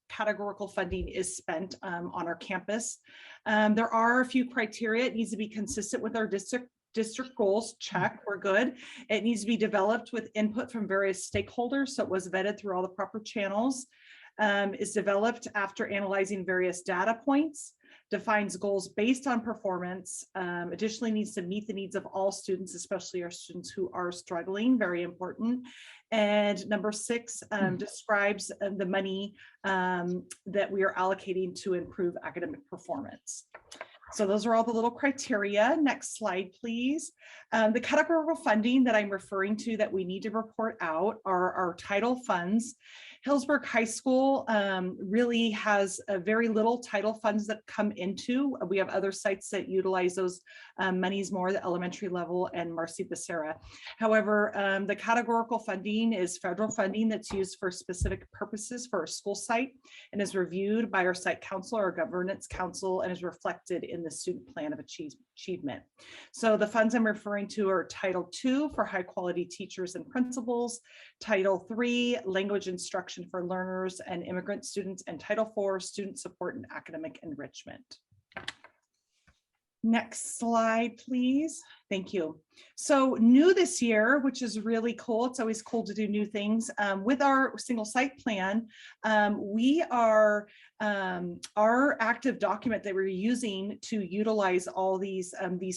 categorical funding is spent on our campus. There are a few criteria. It needs to be consistent with our district goals. Check, we're good. It needs to be developed with input from various stakeholders, so it was vetted through all the proper channels. Is developed after analyzing various data points, defines goals based on performance, additionally needs to meet the needs of all students, especially our students who are struggling, very important. And number 6, describes the money that we are allocating to improve academic performance. So those are all the little criteria. Next slide, please. The categorical funding that I'm referring to that we need to report out are our title funds. Healdsburg High School really has a very little title funds that come into. We have other sites that utilize those monies more, the elementary level and Marcy Becerra. However, the categorical funding is federal funding that's used for specific purposes for our school site and is reviewed by our site council or governance council and is reflected in the student plan of achievement. So the funds I'm referring to are Title II for high quality teachers and principals, Title III, language instruction for learners and immigrant students, and Title IV, student support and academic enrichment. Next slide, please. Thank you. So new this year, which is really cool. It's always cool to do new things. With our single site plan, we are, our active document that we're using to utilize all these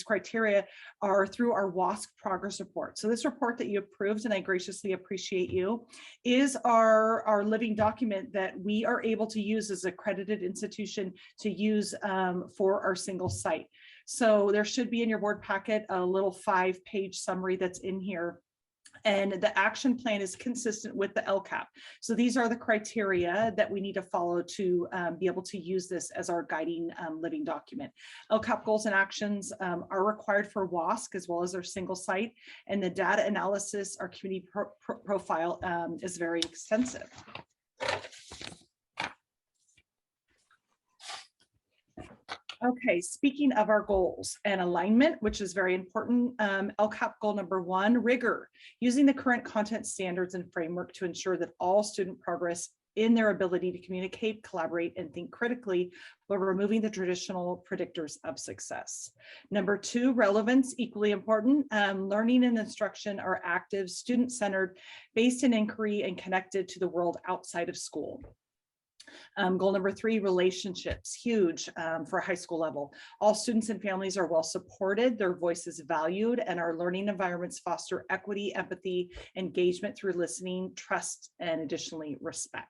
criteria are through our WASC progress report. So this report that you approved, and I graciously appreciate you, is our living document that we are able to use as an accredited institution to use for our single site. So there should be in your board packet a little 5-page summary that's in here. And the action plan is consistent with the LCAP. So these are the criteria that we need to follow to be able to use this as our guiding living document. LCAP goals and actions are required for WASC as well as our single site. And the data analysis, our community profile is very extensive. Okay, speaking of our goals and alignment, which is very important, LCAP goal number 1, rigor, using the current content standards and framework to ensure that all student progress in their ability to communicate, collaborate, and think critically while removing the traditional predictors of success. Number 2, relevance, equally important. Learning and instruction are active, student-centered, based in inquiry, and connected to the world outside of school. Goal number 3, relationships, huge for high school level. All students and families are well supported, their voices valued, and our learning environments foster equity, empathy, engagement through listening, trust, and additionally respect.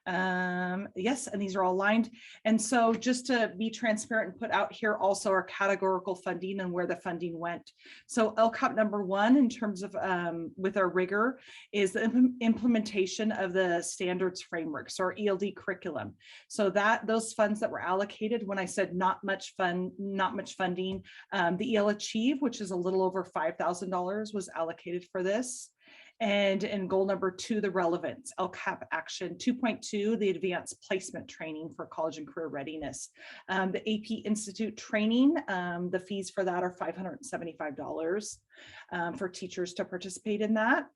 Yes, and these are all aligned. And so just to be transparent and put out here also our categorical funding and where the funding went. So LCAP number 1 in terms of with our rigor is the implementation of the standards framework, so our ELD curriculum. So that those funds that were allocated, when I said not much funding, the EL Achieve, which is a little over $5,000, was allocated for this. And in goal number 2, the relevance, LCAP action 2.2, the advanced placement training for college and career readiness. The AP Institute training, the fees for that are $575 for teachers to participate in that.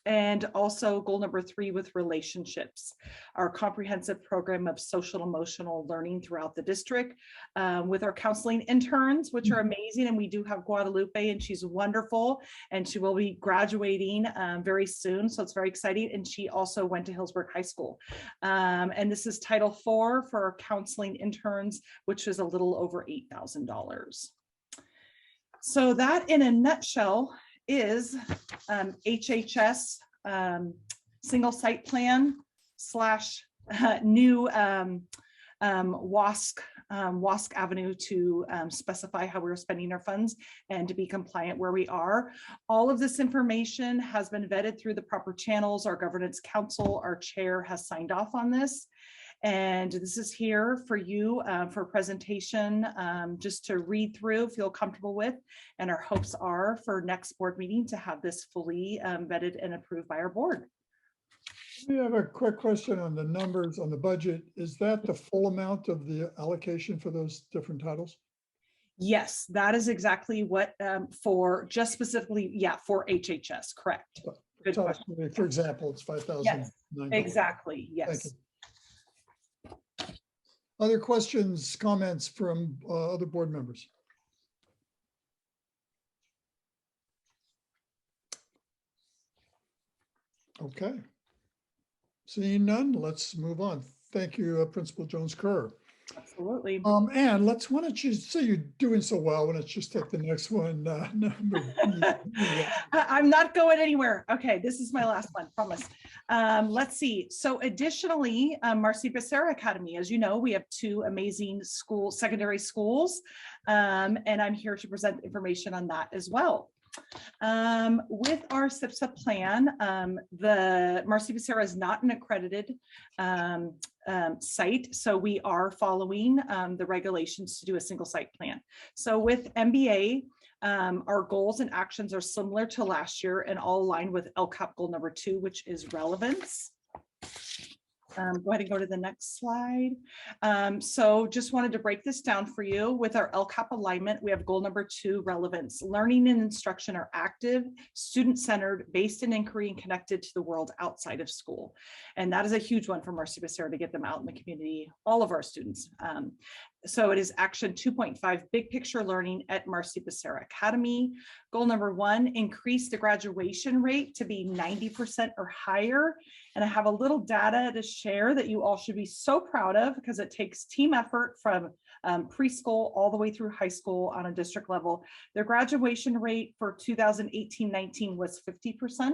And also goal number 3 with relationships, our comprehensive program of social and emotional learning throughout the district with our counseling interns, which are amazing. And we do have Guadalupe, and she's wonderful, and she will be graduating very soon. So it's very exciting. And she also went to Healdsburg High School. And this is Title IV for our counseling interns, which is a little over $8,000. So that in a nutshell is HHS single site plan / new WASC avenue to specify how we're spending our funds and to be compliant where we are. All of this information has been vetted through the proper channels. Our governance council, our chair, has signed off on this. And this is here for you for a presentation, just to read through, feel comfortable with. And our hopes are for next board meeting to have this fully vetted and approved by our board. We have a quick question on the numbers on the budget. Is that the full amount of the allocation for those different titles? Yes, that is exactly what, for just specifically, yeah, for HHS, correct. Good So, question. for example, it's 5,000. Yes, exactly, yes. Other questions, comments from other board members? Okay. Seeing none, let's move on. Thank you, Principal Jones-Kerr. Absolutely. And why don't you say you're doing so well, why don't you just take the next one? Number I'm not going anywhere. Okay, this is my last one, promise. Let's see. So additionally, Marcy Becerra Academy, as you know, we have 2 amazing secondary schools, and I'm here to present information on that as well. With our SIPSA plan, the Marcy Becerra is not an accredited site, so we are following the regulations to do a single site plan. So with MBA, our goals and actions are similar to last year and all aligned with LCAP goal number 2, which is relevance. Go ahead and go to the next slide. So just wanted to break this down for you. With our LCAP alignment, we have goal number 2, relevance. Learning and instruction are active, student-centered, based in inquiry, and connected to the world outside of school. And that is a huge one for Marcy Becerra to get them out in the community, all of our students. So it is action 2.5, big picture learning at Marcy Becerra Academy. Goal number 1, increase the graduation rate to be 90% or higher. And I have a little data to share that you all should be so proud of, because it takes team effort from preschool all the way through high school on a district level. Their graduation rate for 2018-19 was 50%.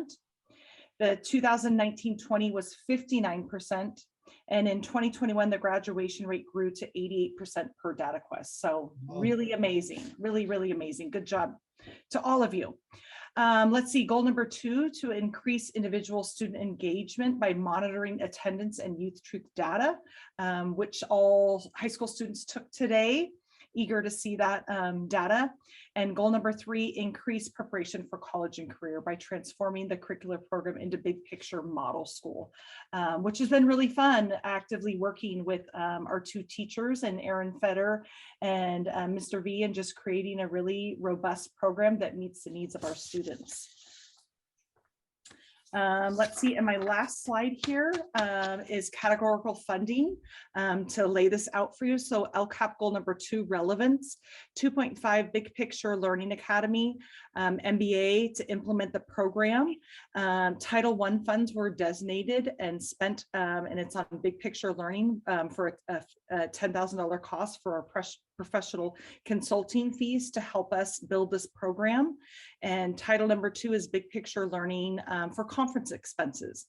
The 2019-20 was 59%. And in 2021, the graduation rate grew to 88% per data quest. So really amazing, really, really amazing. Good job to all of you. Let's see, goal number 2, to increase individual student engagement by monitoring attendance and youth truth data, which all high school students took today. Eager to see that data. And goal number 3, increase preparation for college and career by transforming the curricular program into big picture model school, which has been really fun, actively working with our 2 teachers and Aaron Fetter and Mr. V, and just creating a really robust program that meets the needs of our students. Let's see, and my last slide here is categorical funding to lay this out for you. So LCAP goal number 2, relevance, 2.5, big picture learning academy, MBA to implement the program. Title I funds were designated and spent, and it's on big picture learning for a $10,000 cost for our professional consulting fees to help us build this program. And title number 2 is big picture learning for conference expenses.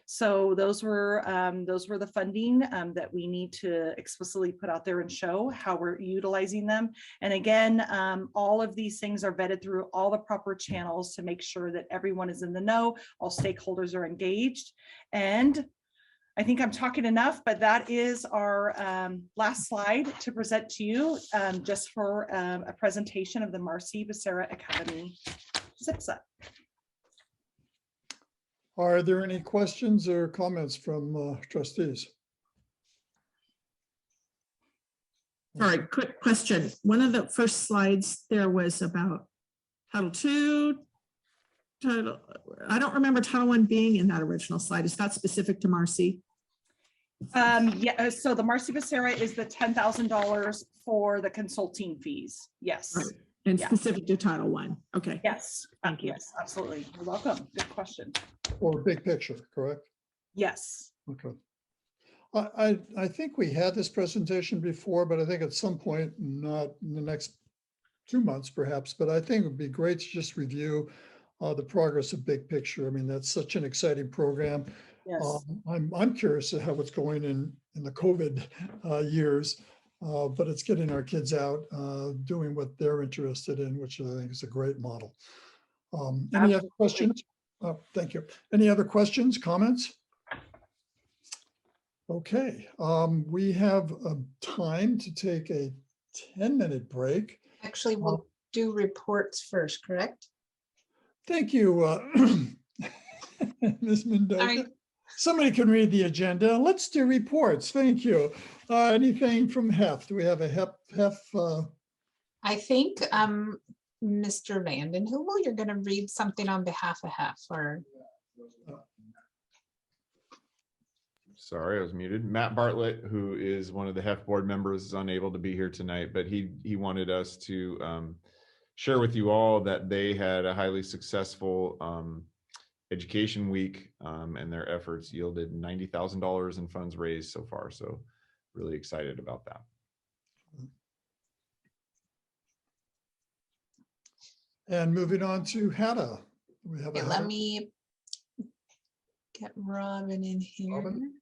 So those were the funding that we need to explicitly put out there and show how we're utilizing them. And again, all of these things are vetted through all the proper channels to make sure that everyone is in the know, all stakeholders are engaged. And I think I'm talking enough, but that is our last slide to present to you, just for a presentation of the Marcy Becerra Academy SIPSA. Are there any questions or comments from trustees? Sorry, quick question. One of the first slides there was about Title II. I don't remember Title I being in that original slide. Is that specific to Marcy? Yeah, so the Marcy Becerra is the $10,000 for the consulting fees. Yes. Right. And Yeah. specific to Title I. Okay. Yes. Thank you. Yes, absolutely. You're welcome. Good question. Or big picture, correct? Yes. Okay. I think we had this presentation before, but I think at some point, not in the next 2 months perhaps, but I think it would be great to just review the progress of big picture. I mean, that's such an exciting program. Yes. I'm curious how it's going in the COVID years, but it's getting our kids out doing what they're interested in, which I think is a great model. Any other questions? Oh, thank you. Any other questions, comments? Okay, we have time to take a 10-minute break. Actually, we'll do reports first, correct? Thank you, Ms. Mendoza. Somebody can read the agenda. Let's do reports. Thank you. Anything from HEF? Do we have a HEF? I think, Mr. Vanden Heuvel, you're gonna read something on behalf of HEF or, Sorry, I was muted. Matt Bartlett, who is one of the HEF board members, is unable to be here tonight, but he wanted us to share with you all that they had a highly successful education week, and their efforts yielded $90,000 in funds raised so far. So really excited about that. And moving on to HADA. We have a let me get Robin in here. Robin?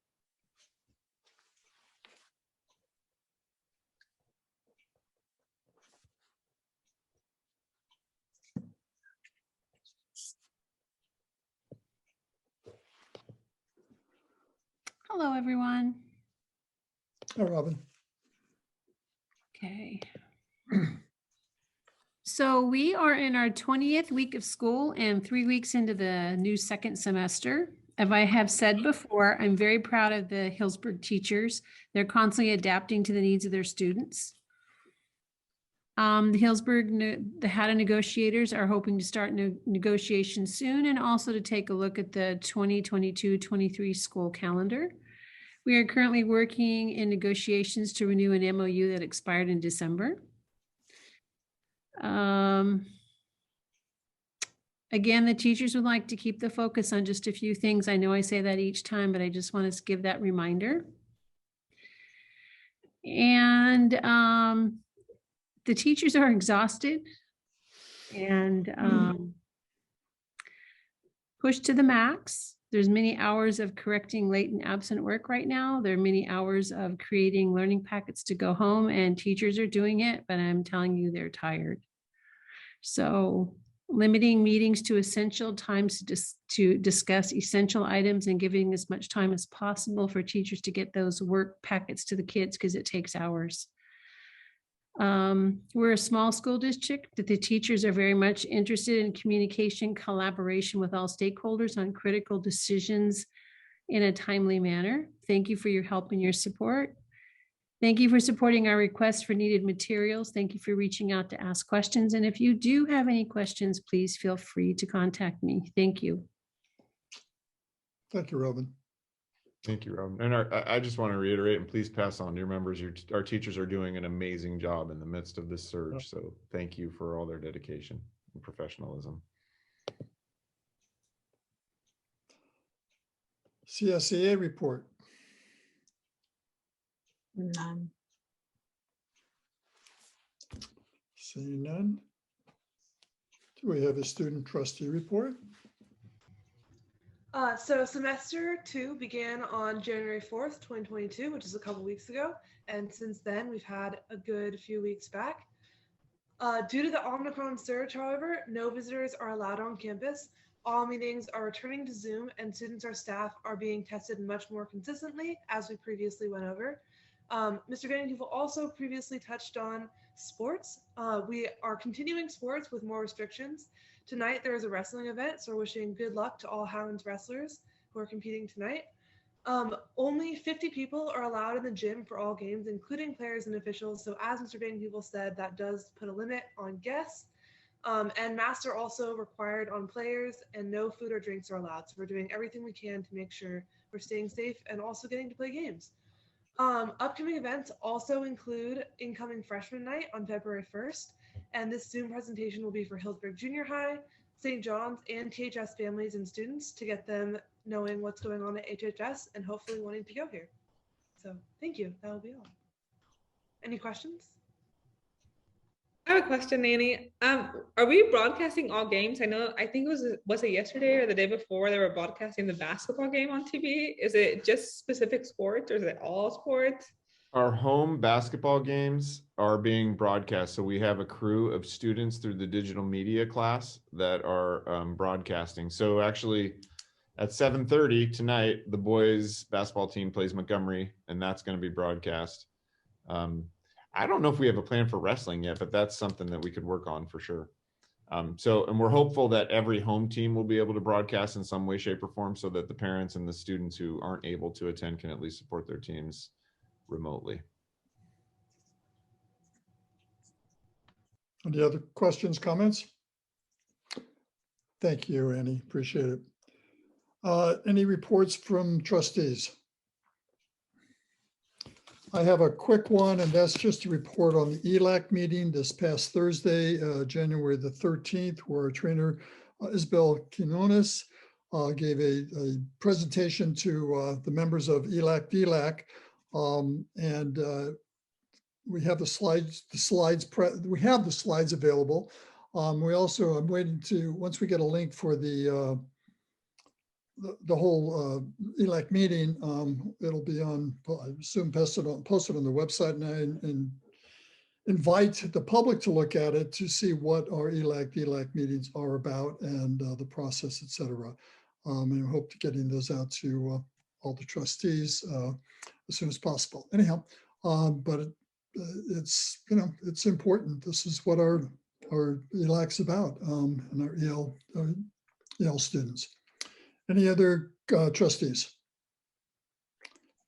Hello, everyone. Hi, Robin. Okay. So we are in our 20th week of school and 3 weeks into the new second semester. As I have said before, I'm very proud of the Healdsburg teachers. They're constantly adapting to the needs of their students. The Healdsburg, the HADA negotiators are hoping to start negotiations soon and also to take a look at the 2022-23 school calendar. We are currently working in negotiations to renew an MOU that expired in December. Again, the teachers would like to keep the focus on just a few things. I know I say that each time, but I just want to give that reminder. And the teachers are exhausted and pushed to the max. There's many hours of correcting late and absent work right now. There are many hours of creating learning packets to go home, and teachers are doing it, but I'm telling you, they're tired. So limiting meetings to essential times to discuss essential items and giving as much time as possible for teachers to get those work packets to the kids because it takes hours. We're a small school district that the teachers are very much interested in communication, collaboration with all stakeholders on critical decisions in a timely manner. Thank you for your help and your support. Thank you for supporting our requests for needed materials. Thank you for reaching out to ask questions. And if you do have any questions, please feel free to contact me. Thank you. Thank you, Robin. Thank you, Robin. And I just want to reiterate, and please pass on to your members, our teachers are doing an amazing job in the midst of this surge. So thank you for all their dedication and professionalism. CSEA report. None. Seeing none. Do we have a student trustee report? So semester 2 began on January 4th, 2022, which is a couple weeks ago. And since then, we've had a good few weeks back. Due to the Omicron surge, however, no visitors are allowed on campus. All meetings are returning to Zoom, and students or staff are being tested much more consistently, as we previously went over. Mr. Vanden Heuvel also previously touched on sports. We are continuing sports with more restrictions. Tonight, there is a wrestling event, so we're wishing good luck to all Howland's wrestlers who are competing tonight. Only 50 people are allowed in the gym for all games, including players and officials. So as Mr. Vanden Heuvel said, that does put a limit on guests. And masks are also required on players, and no food or drinks are allowed. So we're doing everything we can to make sure we're staying safe and also getting to play games. Upcoming events also include Incoming Freshman Night on February 1st, and this Zoom presentation will be for Healdsburg Junior High, St. John's, and THS families and students to get them knowing what's going on at HHS and hopefully wanting to go here. So thank you. That will be all. Any questions? I have a question, Nanny. Are we broadcasting all games? I think was it yesterday or the day before they were broadcasting the basketball game on TV? Is it just specific sports or is it all sports? Our home basketball games are being broadcast. So we have a crew of students through the digital media class that are broadcasting. So actually at 7:30 tonight, the boys basketball team plays Montgomery, and that's going to be broadcast. I don't know if we have a plan for wrestling yet, but that's something that we could work on for sure. And we're hopeful that every home team will be able to broadcast in some way, shape, or form so that the parents and the students who aren't able to attend can at least support their teams remotely. Any other questions, comments? Thank you, Annie. Appreciate it. Any reports from trustees? I have a quick one, and that's just a report on the ELAC meeting this past Thursday, January the 13th, where our trainer, Isabel Quinones, gave a presentation to the members of ELAC DLAC. We have the slides available. We also, I'm waiting to, once we get a link for the whole ELAC meeting, it'll be on, I assume, posted on the website, and invite the public to look at it to see what our ELAC DLAC meetings are about and the process, et cetera. And I hope to getting those out to all the trustees as soon as possible. Anyhow, but it's, you know, it's important. This is what our ELAC's about, and our EL students. Any other trustees?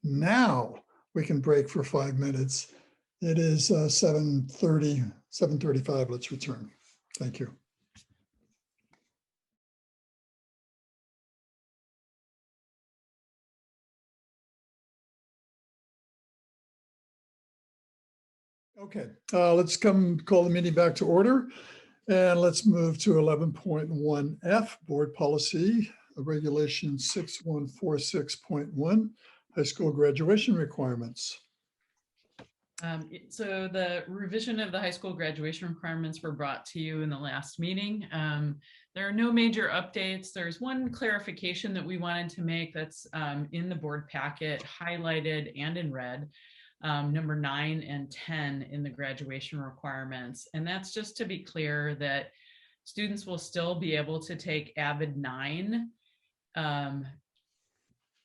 Now we can break for 5 minutes. It is 7:30, 7:35. Let's return. Thank you. Okay, let's call the meeting back to order. And let's move to 11.1F, Board Policy, Regulation 6146.1, High School Graduation Requirements. So the revision of the high school graduation requirements were brought to you in the last meeting. There are no major updates. There's one clarification that we wanted to make that's in the board packet, highlighted and in red. Number 9 and 10 in the graduation requirements. And that's just to be clear that students will still be able to take AVID 9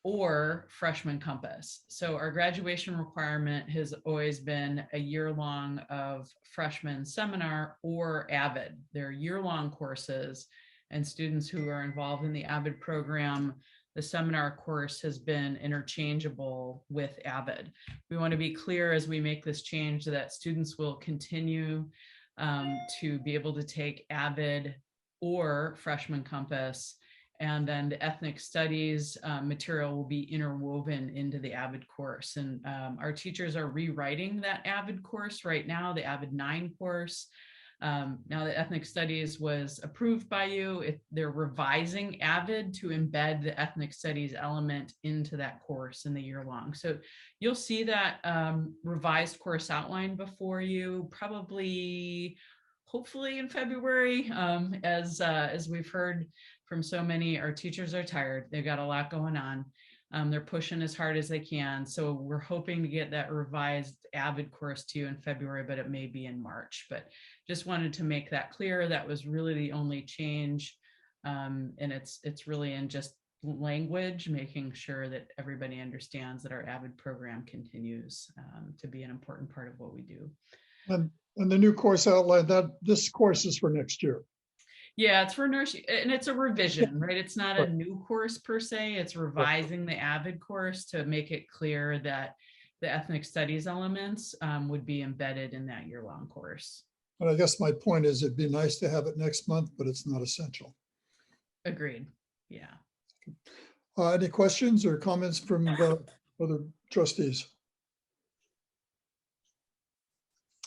or freshman compass. So our graduation requirement has always been a year-long of freshman seminar or AVID. They're year-long courses, and students who are involved in the AVID program, the seminar course has been interchangeable with AVID. We want to be clear as we make this change that students will continue to be able to take AVID or freshman compass, and then the ethnic studies material will be interwoven into the AVID course. And our teachers are rewriting that AVID course right now, the AVID 9 course. Now that ethnic studies was approved by you, they're revising AVID to embed the ethnic studies element into that course in the year long. So you'll see that revised course outline before you, probably, hopefully in February. As we've heard from so many, our teachers are tired. They've got a lot going on. They're pushing as hard as they can. So we're hoping to get that revised AVID course to you in February, but it may be in March. But just wanted to make that clear. That was really the only change. And it's really in just language, making sure that everybody understands that our AVID program continues to be an important part of what we do. And the new course outline, that this course is for next year. Yeah, it's for nursery, and it's a revision, right? It's not a new course per se. It's revising the AVID course to make it clear that the ethnic studies elements would be embedded in that year-long course. But I guess my point is it'd be nice to have it next month, but it's not essential. Agreed. Yeah. Any questions or comments from other trustees?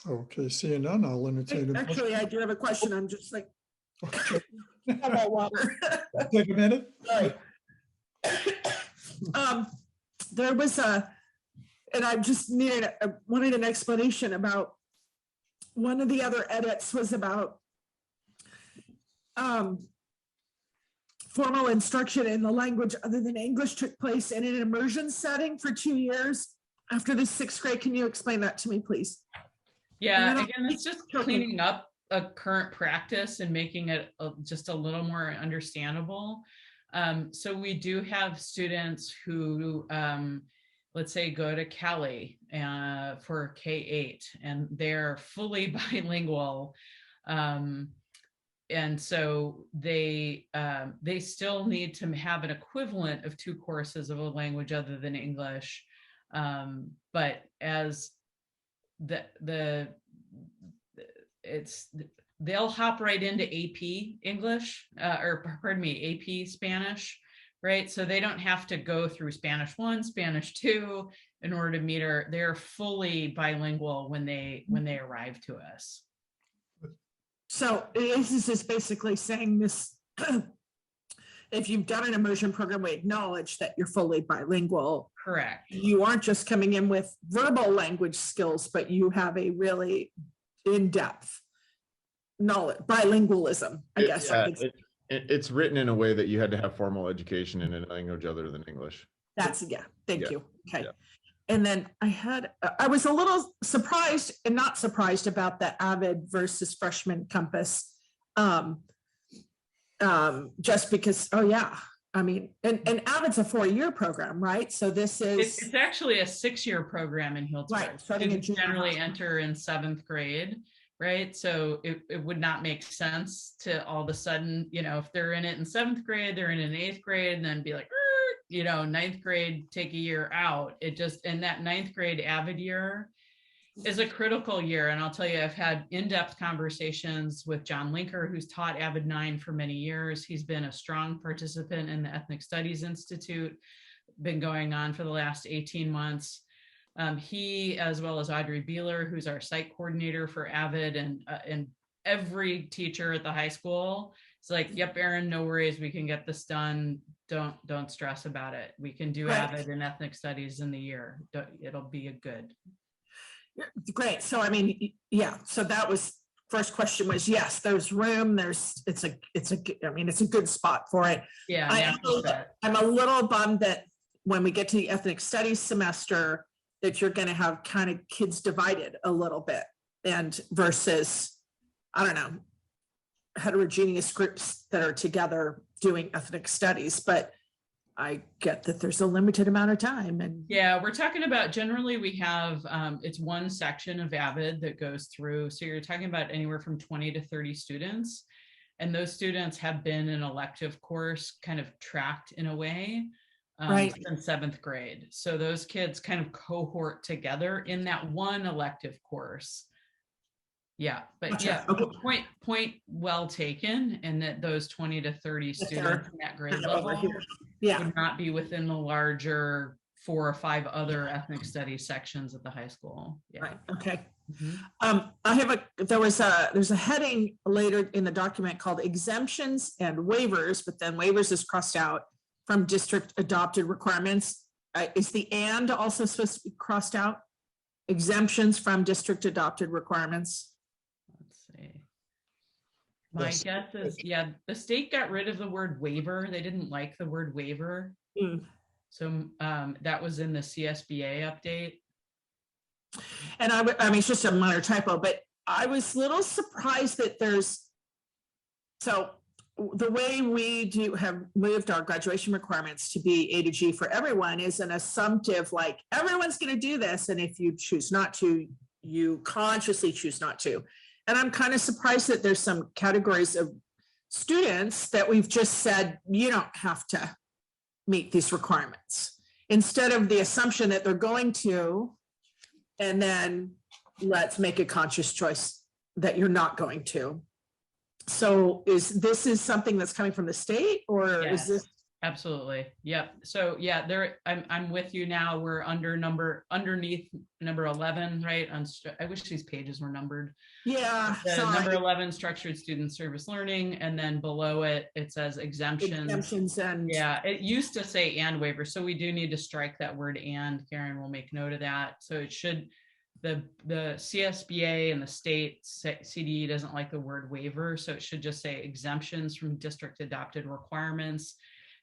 Okay, seeing none, I'll entertain. Actually, I do have a question. I'm just like, about water. Take a minute. Sorry. There was and I just wanted an explanation about one of the other edits was about formal instruction in the language other than English took place in an immersion setting for 2 years after the 6th grade. Can you explain that to me, please? Yeah, again, it's just cleaning up a current practice and making it just a little more understandable. So we do have students who, let's say, go to Cali for K-8, and they're fully bilingual and so they still need to have an equivalent of 2 courses of a language other than English. But as they'll hop right into AP English, or pardon me, AP Spanish, right? So they don't have to go through Spanish 1, Spanish 2 in order to meet they're fully bilingual when they arrive to us. So this is basically saying this, if you've done an immersion program, we acknowledge that you're fully bilingual. Correct. You aren't just coming in with verbal language skills, but you have a really in-depth knowledge, bilingualism, I guess. It's written in a way that you had to have formal education in a language other than English. That's, thank you. Okay. Yeah. And then I was a little surprised and not surprised about the Avid versus freshman compass. Just because, I mean, and Avid's a 4-year program, right? So this is. It's actually a 6-year program in Healdsburg. Right, starting in Students generally enter in 7th grade, right? So it would not make sense to all of a sudden, if they're in it in 7th grade, they're in 8th grade, and then be like, 9th grade, take a year out. And that 9th grade Avid year is a critical year. And I'll tell you, I've had in-depth conversations with John Linker, who's taught Avid 9 for many years. He's been a strong participant in the Ethnic Studies Institute, been going on for the last 18 months. He, as well as Audrey Beeler, who's our site coordinator for Avid, and every teacher at the high school is like, yep, Erin, no worries, we can get this done. Don't stress about it. We can do Avid and ethnic studies in the year. It'll be a good. Great. So, I mean, so that was, first question was, yes, there's room. It's a good spot for it. Yeah. I'm a little bummed that when we get to the ethnic studies semester, that you're going to have kind of kids divided a little bit, and versus, I don't know, heterogeneous groups that are together doing ethnic studies. But I get that there's a limited amount of time. And yeah, we're talking about, generally we have, it's one section of Avid that goes through. So you're talking about anywhere from 20 to 30 students. And those students have been an elective course kind of tracked in a way in 7th grade. So those kids kind of cohort together in that one elective course. Yeah, but Gotcha. Point well taken, and that those 20 to 30 students in that grade level would not be within the larger 4 or 5 other ethnic studies sections at the high school. Yeah. Right. Okay. Mm-hmm. There's a heading later in the document called exemptions and waivers, but then waivers is crossed out from district adopted requirements. Is the and also supposed to be crossed out? Exemptions from district adopted requirements. My guess is, the state got rid of the word waiver. They didn't like the word waiver. So that was in the CSBA update. And I mean, it's just a minor typo, but I was a little surprised that so the way we have moved our graduation requirements to be A to G for everyone is an assumptive, like everyone's going to do this. And if you choose not to, you consciously choose not to. And I'm kind of surprised that there's some categories of students that we've just said, you don't have to meet these requirements, instead of the assumption that they're going to, and then let's make a conscious choice that you're not going to. So is something that's coming from the state, or is this? Absolutely. Yep. So I'm with you now. We're underneath number 11, right? I wish these pages were numbered. Yeah. Number 11, structured student service learning, and then below it says exemptions. And it used to say and waiver, so we do need to strike that word and. Karen will make note of that. So it should. The CSBA and the state CDE doesn't like the word waiver, so it should just say exemptions from district adopted requirements.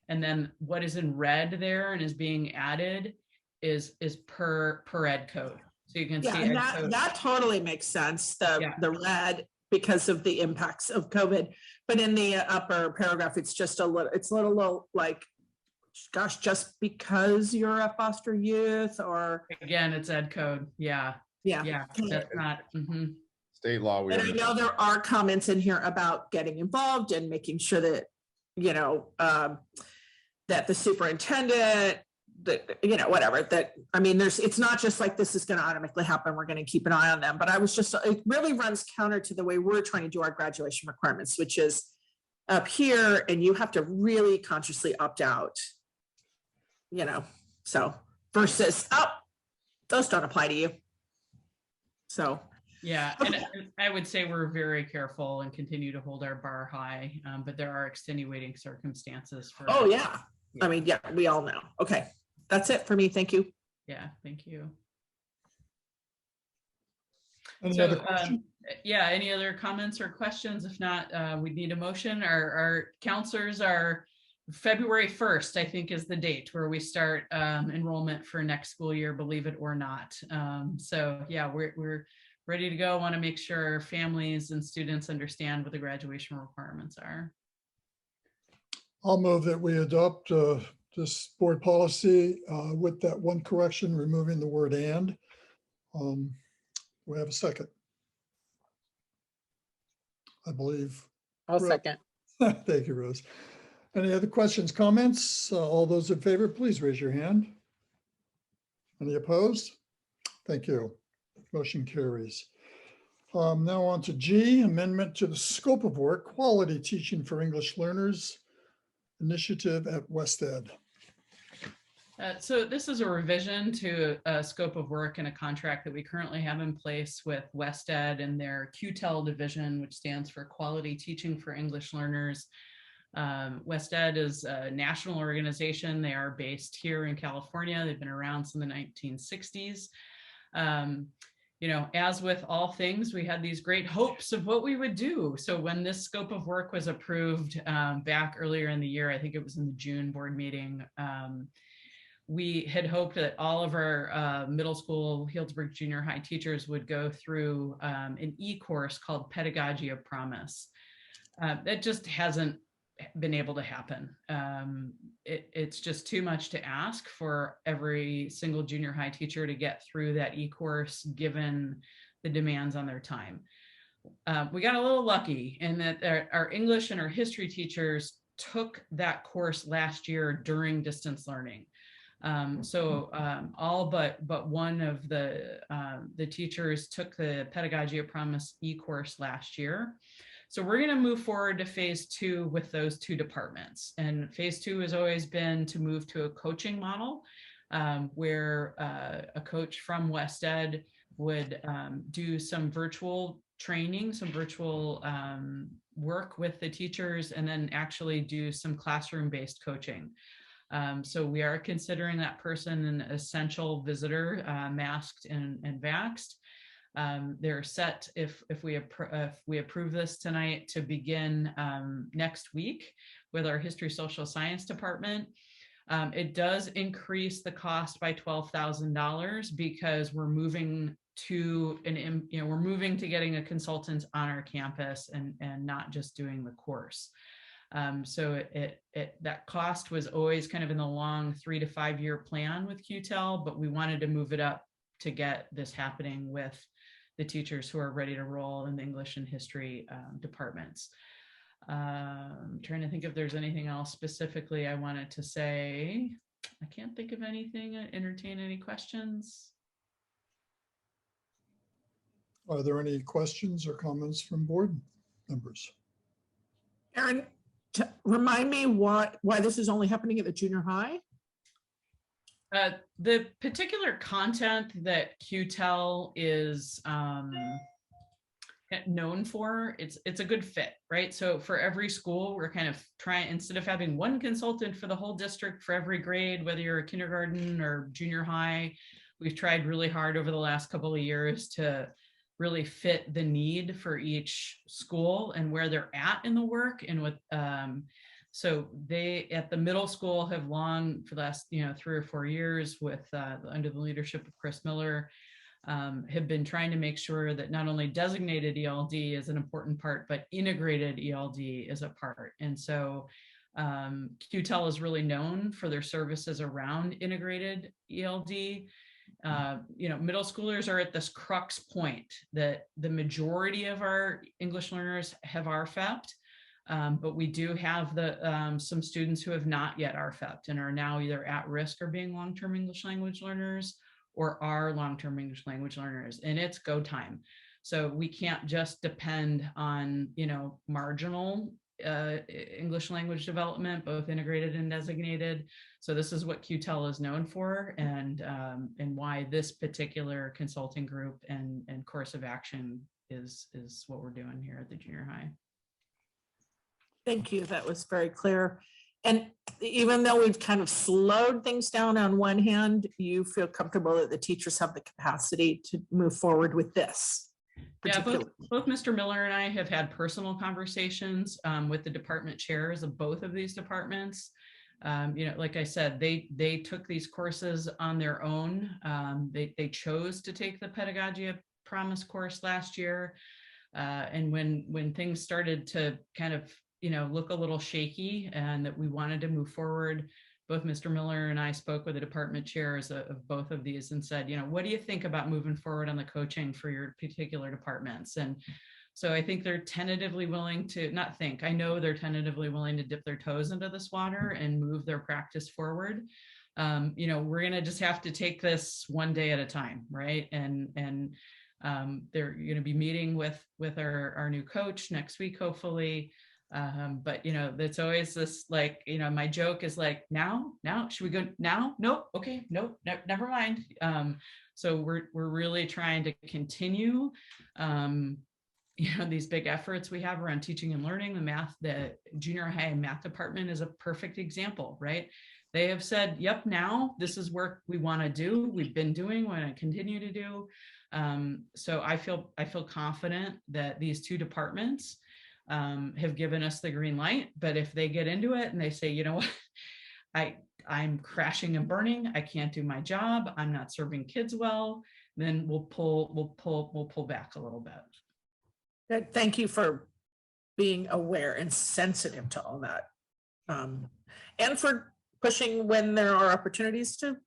And then what is in red there and is being added is per ed code. So you can see and that totally makes sense. The red, because of the impacts of COVID. But in the upper paragraph, it's just a little like, gosh, just because you're a foster youth, or again, it's ed code. Yeah. That's not. state law. We And I are know there are comments in here about getting involved and making sure that, you know, that the superintendent, that, you know, whatever, that, I mean, it's not just like this is going to automatically happen. We're going to keep an eye on them. But I was just, it really runs counter to the way we're trying to do our graduation requirements, which is up here, and you have to really consciously opt out, you know, so versus, oh, those don't apply to you. So. Yeah, and I would say we're very careful and continue to hold our bar high, but there are extenuating circumstances for. Oh, yeah. I mean, yeah, we all know. Okay, that's it for me. Thank you. Yeah, thank you. Any other questions? Yeah, any other comments or questions? If not, we need a motion. Our counselors are February 1st, I think, is the date where we start enrollment for next school year, believe it or not. So yeah, we're ready to go. Want to make sure families and students understand what the graduation requirements are. I'll move that we adopt this board policy with that one correction, removing the word "and." We have a second. I believe. I'll Rose. second. Thank you, Rose. Any other questions, comments? All those in favor, please raise your hand. Any opposed? Thank you. Motion carries. Now on to G, amendment to the scope of work, quality teaching for English learners initiative at West Ed. So this is a revision to a scope of work and a contract that we currently have in place with West Ed and their QTEL division, which stands for Quality Teaching for English Learners. West Ed is a national organization. They are based here in California. They've been around since the 1960s. You know, as with all things, we had these great hopes of what we would do. So when this scope of work was approved back earlier in the year, I think it was in the June board meeting, we had hoped that all of our middle school Healdsburg junior high teachers would go through an e-course called Pedagogy of Promise. That just hasn't been able to happen. It's just too much to ask for every single junior high teacher to get through that e-course given the demands on their time. We got a little lucky in that our English and our history teachers took that course last year during distance learning. All but one of the teachers took the Pedagogy of Promise e-course last year. So we're going to move forward to phase 2 with those 2 departments. And phase 2 has always been to move to a coaching model where a coach from West Ed would do some virtual training, some virtual work with the teachers, and then actually do some classroom-based coaching. So we are considering that person an essential visitor, masked and vaxxed. They're set, if we approve this tonight, to begin next week with our history social science department. It does increase the cost by $12,000 because we're moving to we're moving to getting a consultant on our campus and not just doing the course. So that cost was always kind of in the long 3 to 5 year plan with QTEL, but we wanted to move it up to get this happening with the teachers who are ready to roll in the English and history departments. I'm trying to think if there's anything else specifically I wanted to say. I can't think of anything. Entertain any questions? Are there any questions or comments from board members? Erin, remind me why this is only happening at the junior high? The particular content that QTEL is known for, it's a good fit, right? So for every school, we're kind of trying, instead of having one consultant for the whole district for every grade, whether you're a kindergarten or junior high, we've tried really hard over the last couple of years to really fit the need for each school and where they're at in the work. And with so they at the middle school have long, for the last 3 or 4 years, with under the leadership of Chris Miller, have been trying to make sure that not only designated ELD is an important part, but integrated ELD is a part. And so QTEL is really known for their services around integrated ELD. middle schoolers are at this crux point that the majority of our English learners have RFEP'd, but we do have some students who have not yet RFEP'd and are now either at risk of being long-term English language learners or are long-term English language learners, and it's go time. So we can't just depend on, marginal English language development, both integrated and designated. So this is what QTEL is known for, and why this particular consulting group and course of action is what we're doing here at the junior high. Thank you. That was very clear. And even though we've kind of slowed things down on one hand, you feel comfortable that the teachers have the capacity to move forward with this? Yeah, both Mr. Miller and I have had personal conversations with the department chairs of both of these departments. Like I said, they took these courses on their own. They chose to take the Pedagogia Promise course last year. And when things started to kind of, look a little shaky and that we wanted to move forward, both Mr. Miller and I spoke with the department chairs of both of these and said, what do you think about moving forward on the coaching for your particular departments? And so I think they're tentatively willing to, I know they're tentatively willing to dip their toes into this water and move their practice forward. We're going to just have to take this one day at a time, right? And they're going to be meeting with our new coach next week, hopefully. But it's always this, my joke is now should we go now? Nope. Okay. Nope. Never mind. So we're really trying to continue, these big efforts we have around teaching and learning. The junior high math department is a perfect example, right? They have said, yep, now this is work we want to do. We've been doing, want to continue to do. So I feel confident that these two departments have given us the green light, but if they get into it and they say, what, I'm crashing and burning, I can't do my job, I'm not serving kids well, then we'll pull back a little bit. Thank you for being aware and sensitive to all that, and for pushing when there are opportunities to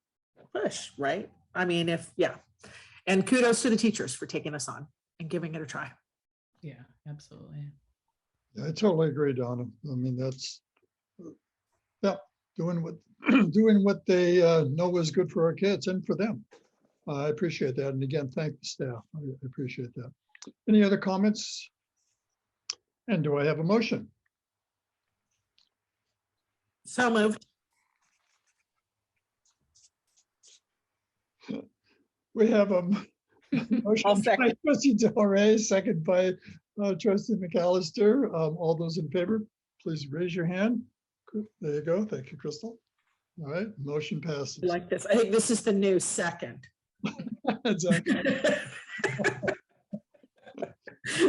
push, right? And kudos to the teachers for taking us on and giving it a try. Yeah, absolutely. I totally agree, Donna. That's doing what they know is good for our kids and for them. I appreciate that. And again, thank the staff. I appreciate that. Any other comments? And do I have a motion? So moved. We have a motion by Trustee Del Rey, second by Trustee McAllister. All those in favor, please raise your hand. There you go. Thank you, Crystal. All right, motion passes. I like this. I think this is the new second. Exactly.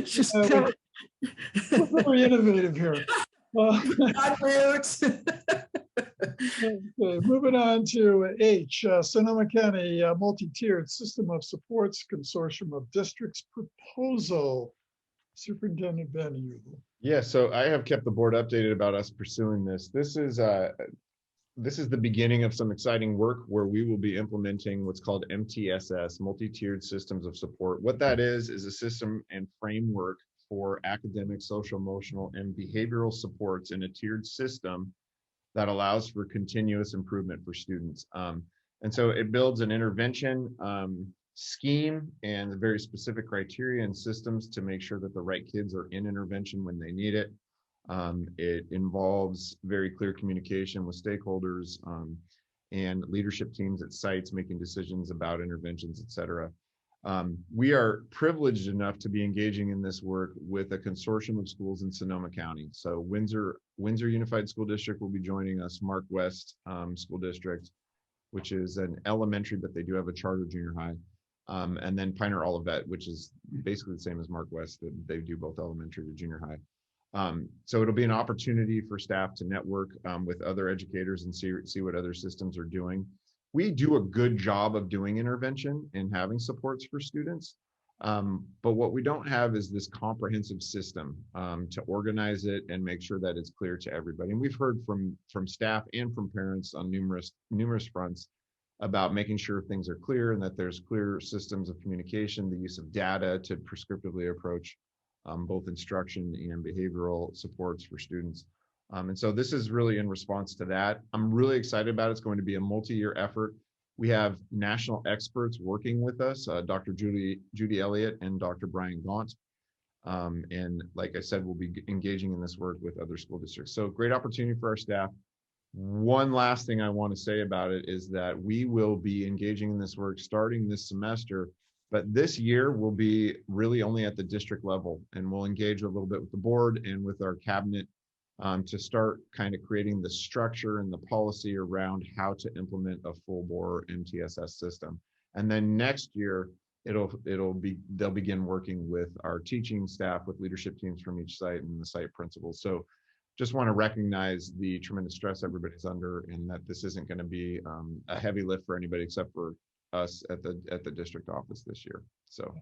Just we're very innovative here. Okay, moving on to H, Sonoma County Multi-Tiered System of Supports Consortium of Districts proposal. Superintendent Van Uvel. Yeah, so I have kept the board updated about us pursuing this. This is the beginning of some exciting work where we will be implementing what's called MTSS, Multi-Tiered Systems of Support. What that is a system and framework for academic, social, emotional, and behavioral supports in a tiered system that allows for continuous improvement for students. And so it builds an intervention scheme and very specific criteria and systems to make sure that the right kids are in intervention when they need it. It involves very clear communication with stakeholders and leadership teams at sites making decisions about interventions, et cetera. We are privileged enough to be engaging in this work with a consortium of schools in Sonoma County. So Windsor Unified School District will be joining us, Mark West School District, which is an elementary, but they do have a charter junior high. And then Pioneer Olivet, which is basically the same as Mark West, that they do both elementary to junior high. So it'll be an opportunity for staff to network with other educators and see what other systems are doing. We do a good job of doing intervention and having supports for students, but what we don't have is this comprehensive system to organize it and make sure that it's clear to everybody. And we've heard from staff and from parents on numerous fronts about making sure things are clear and that there's clear systems of communication, the use of data to prescriptively approach both instruction and behavioral supports for students. And so this is really in response to that. I'm really excited about it. It's going to be a multi-year effort. We have national experts working with us, Dr. Judy Elliott and Dr. Brian Gaunt. And like I said, we'll be engaging in this work with other school districts. So great opportunity for our staff. One last thing I want to say about it is that we will be engaging in this work starting this semester, but this year will be really only at the district level, and we'll engage a little bit with the board and with our cabinet to start kind of creating the structure and the policy around how to implement a full bore MTSS system. And then next year, they'll begin working with our teaching staff, with leadership teams from each site and the site principals. So just want to recognize the tremendous stress everybody's under, and that this isn't going to be a heavy lift for anybody except for us at the district office this year. So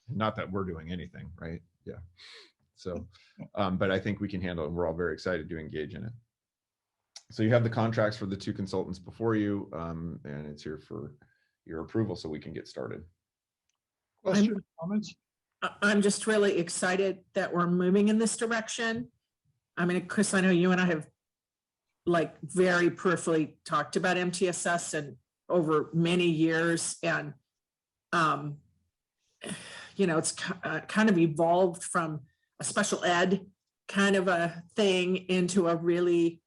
not that we're doing anything, right? Yeah. So, but I think we can handle it, and we're all very excited to engage in it. So you have the contracts for the 2 consultants before you, and it's here for your approval so we can get started. Questions, comments? I'm just really excited that we're moving in this direction. I mean, Chris, I know you and I have like very peripherally talked about MTSS and over many years, and you know, it's kind of evolved from a special ed kind of a thing into a really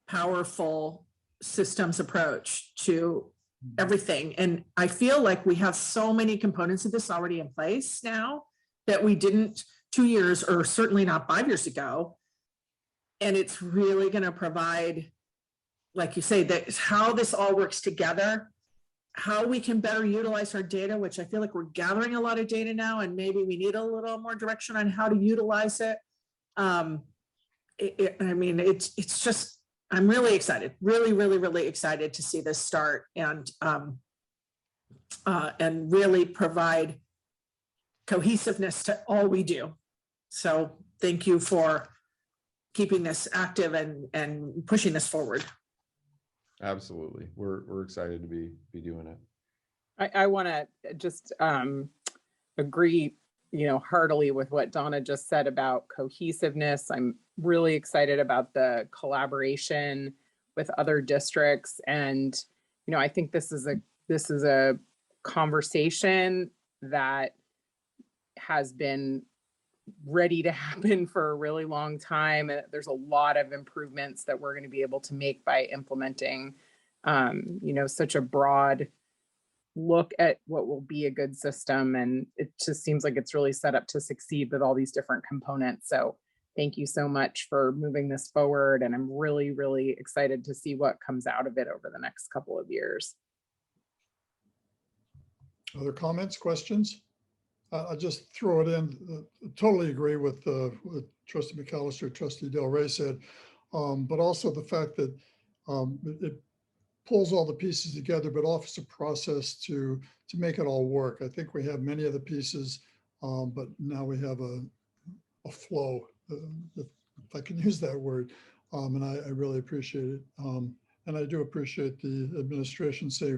powerful systems approach to everything. And I feel like we have so many components of this already in place now that we didn't 2 years, or certainly not 5 years ago. And it's really going to provide, like you say, that how this all works together, how we can better utilize our data, which I feel like we're gathering a lot of data now, and maybe we need a little more direction on how to utilize it. I mean, it's just, I'm really excited, really excited to see this start and really provide cohesiveness to all we do. So thank you for keeping this active and pushing this forward. Absolutely. We're excited to be doing it. I want to just agree, you know, heartily with what Donna just said about cohesiveness. I'm really excited about the collaboration with other districts, and you know, I think this is a conversation that has been ready to happen for a really long time. There's a lot of improvements that we're going to be able to make by implementing, you know, such a broad look at what will be a good system. And it just seems like it's really set up to succeed with all these different components. So thank you so much for moving this forward. And I'm really excited to see what comes out of it over the next couple of years. Other comments, questions? I'll just throw it in. Totally agree with what Trustee McAllister, Trustee Del Rey said, but also the fact that it pulls all the pieces together, but offers a process to make it all work. I think we have many of the pieces, but now we have a flow, if I can use that word, and I really appreciate it. And I do appreciate the administration say,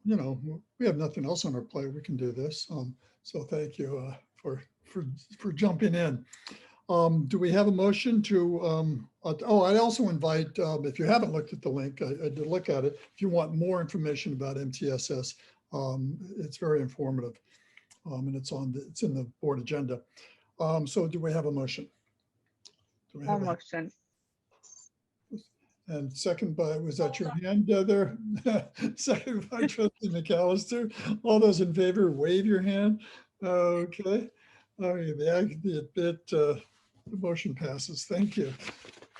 you know, we have nothing else on our plate. We can do this. So thank you for jumping in. Do we have a motion to, I also invite, if you haven't looked at the link, I did look at it. If you want more information about MTSS, it's very informative, and it's in the board agenda. So do we have a motion? Do we have a motion? And second by, was that your hand there? Second by Trustee McAllister. All those in favor, wave your hand. Okay. All right, the motion passes. Thank you.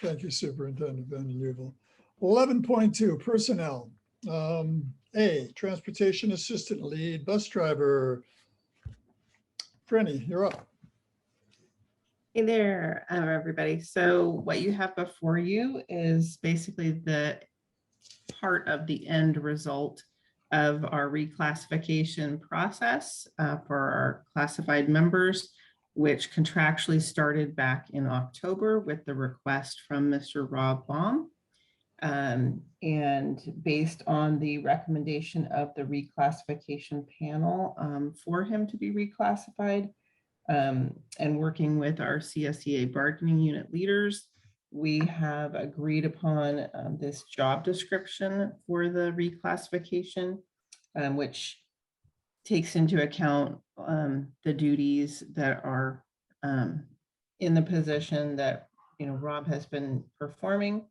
Thank you, Superintendent Van den Heuvel. 11.2, personnel. A, transportation assistant lead bus driver. Franny, you're up. Hey there, everybody. So what you have before you is basically the part of the end result of our reclassification process for our classified members, which contractually started back in October with the request from Mr. Rob Baum. And based on the recommendation of the reclassification panel for him to be reclassified, and working with our CSEA bargaining unit leaders, we have agreed upon this job description for the reclassification, which takes into account the duties that are in the position that Rob has been performing.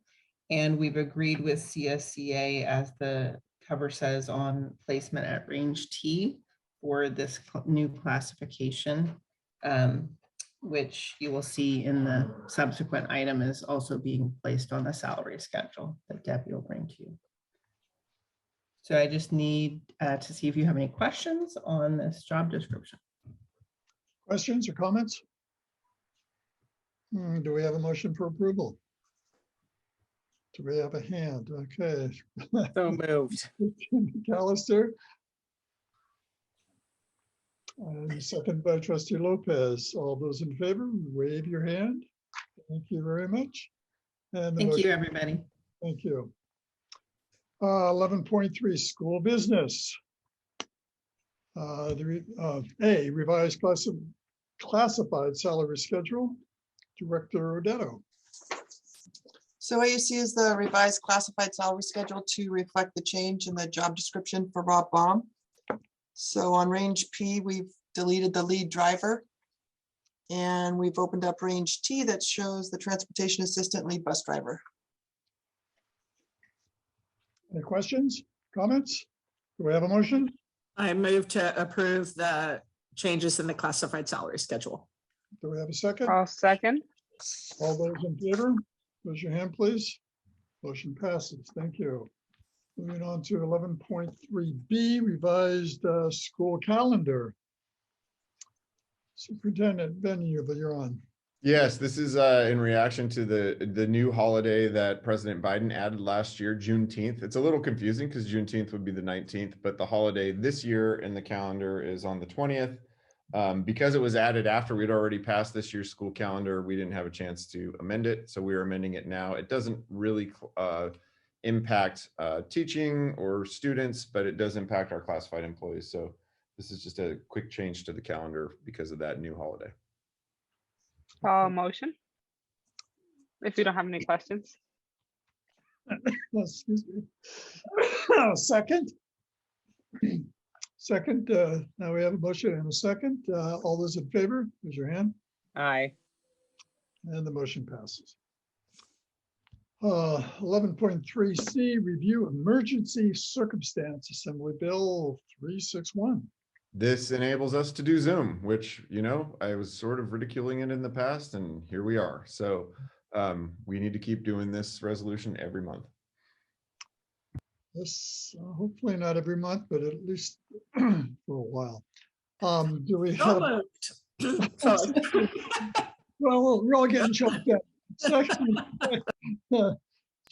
And we've agreed with CSCA, as the cover says, on placement at range T for this new classification, which you will see in the subsequent item is also being placed on the salary schedule that Debbie will bring to you. So I just need to see if you have any questions on this job description. Questions or comments? Do we have a motion for approval? Do we have a hand? Okay. So moved. McAllister. And second by Trustee Lopez. All those in favor, wave your hand. Thank you very much. And Thank you, everybody. Thank you. 11.3 school business. A revised classified salary schedule. Director Odetto. So what you see is the revised classified salary schedule to reflect the change in the job description for Rob Baum. So on range P, we've deleted the lead driver. And we've opened up range T that shows the transportation assistant lead bus driver. Any questions, comments? Do we have a motion? I move to approve the changes in the classified salary schedule. Do we have a second? I'll second. All those in favor, raise your hand, please. Motion passes. Thank you. Moving on to 11.3B, revised school calendar. Superintendent Benny, you're on. Yes, this is in reaction to the new holiday that President Biden added last year, Juneteenth. It's a little confusing because Juneteenth would be the 19th, but the holiday this year in the calendar is on the 20th. Because it was added after we'd already passed this year's school calendar, we didn't have a chance to amend it. So we are amending it now. It doesn't really impact teaching or students, but it does impact our classified employees. So this is just a quick change to the calendar because of that new holiday. Motion. If you don't have any questions. Excuse me. Second. Second, now we have a motion and a second. All those in favor, raise your hand. Aye. And the motion passes. 11.3C, review emergency circumstance assembly bill 361. This enables us to do Zoom, which, I was sort of ridiculing it in the past, and here we are. So we need to keep doing this resolution every month. This hopefully not every month, but at least for a while. Do we have? Well, we're all getting choked up.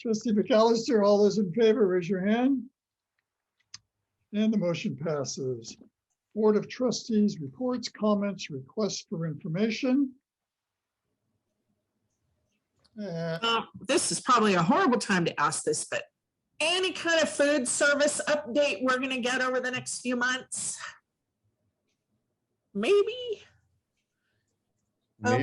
Trustee McAllister, all those in favor, raise your hand. And the motion passes. Board of Trustees reports, comments, requests for information. This is probably a horrible time to ask this, but any kind of food service update we're going to get over the next few months? Maybe.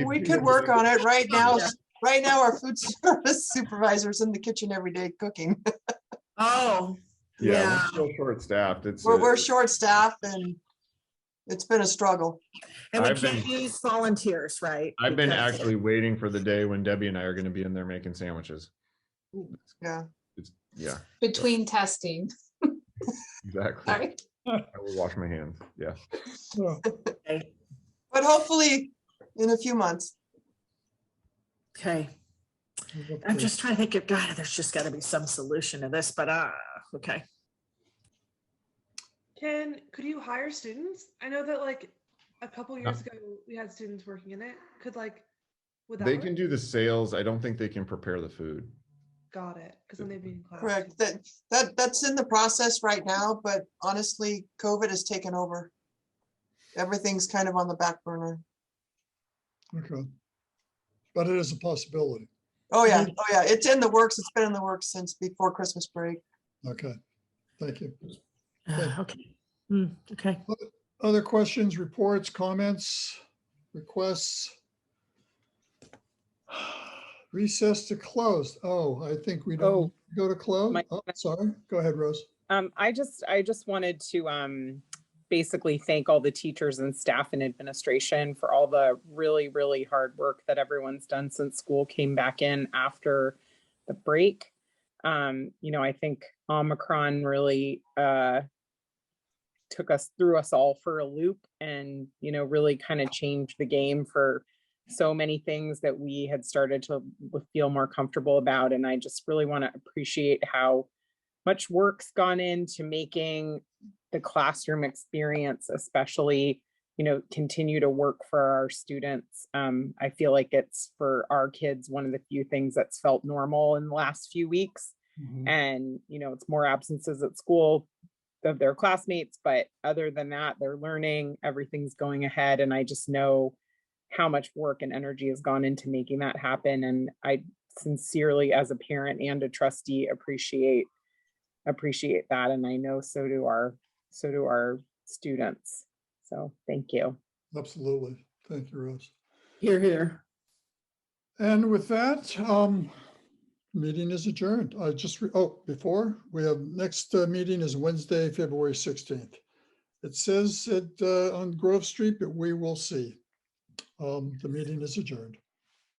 We could work on it right now. Right now, our food service supervisor's in the kitchen every day cooking. Oh, yeah. We're still short-staffed. We're short-staffed and it's been a struggle. And we can't use volunteers, right? I've been actually waiting for the day when Debbie and I are going to be in there making sandwiches. Yeah. Yeah. Between testing. Exactly. Sorry. I will wash my hands. Yeah. But hopefully in a few months. Okay. I'm just trying to think of, God, there's just got to be some solution to this, but okay. Could you hire students? I know that like a couple years ago we had students working in it. Would that They work? can do the sales. I don't think they can prepare the food. Got it. Because then they'd be in class. Correct. That's in the process right now, but honestly, COVID has taken over. Everything's kind of on the back burner. Okay. But it is a possibility. Oh, yeah. Oh, yeah. It's in the works. It's been in the works since before Christmas break. Okay, thank you. Okay. Okay. Other questions, reports, comments, requests? Recess to close. Oh, I think we don't go to close. Oh, sorry. Go ahead, Rose. I just wanted to basically thank all the teachers and staff and administration for all the really hard work that everyone's done since school came back in after the break. I think Omicron really threw us all for a loop and, really kind of changed the game for so many things that we had started to feel more comfortable about. And I just really want to appreciate how much work's gone into making the classroom experience, especially, continue to work for our students. I feel like it's for our kids, one of the few things that's felt normal in the last few weeks. And, it's more absences at school of their classmates, but other than that, they're learning, everything's going ahead. And I just know how much work and energy has gone into making that happen. And I sincerely, as a parent and a trustee, appreciate that. And I know so do our students. So thank you. Absolutely. Thank you, Rose. Here. And with that, meeting is adjourned. Before we have next meeting is Wednesday, February 16th. It says it on Grove Street, but we will see. The meeting is adjourned.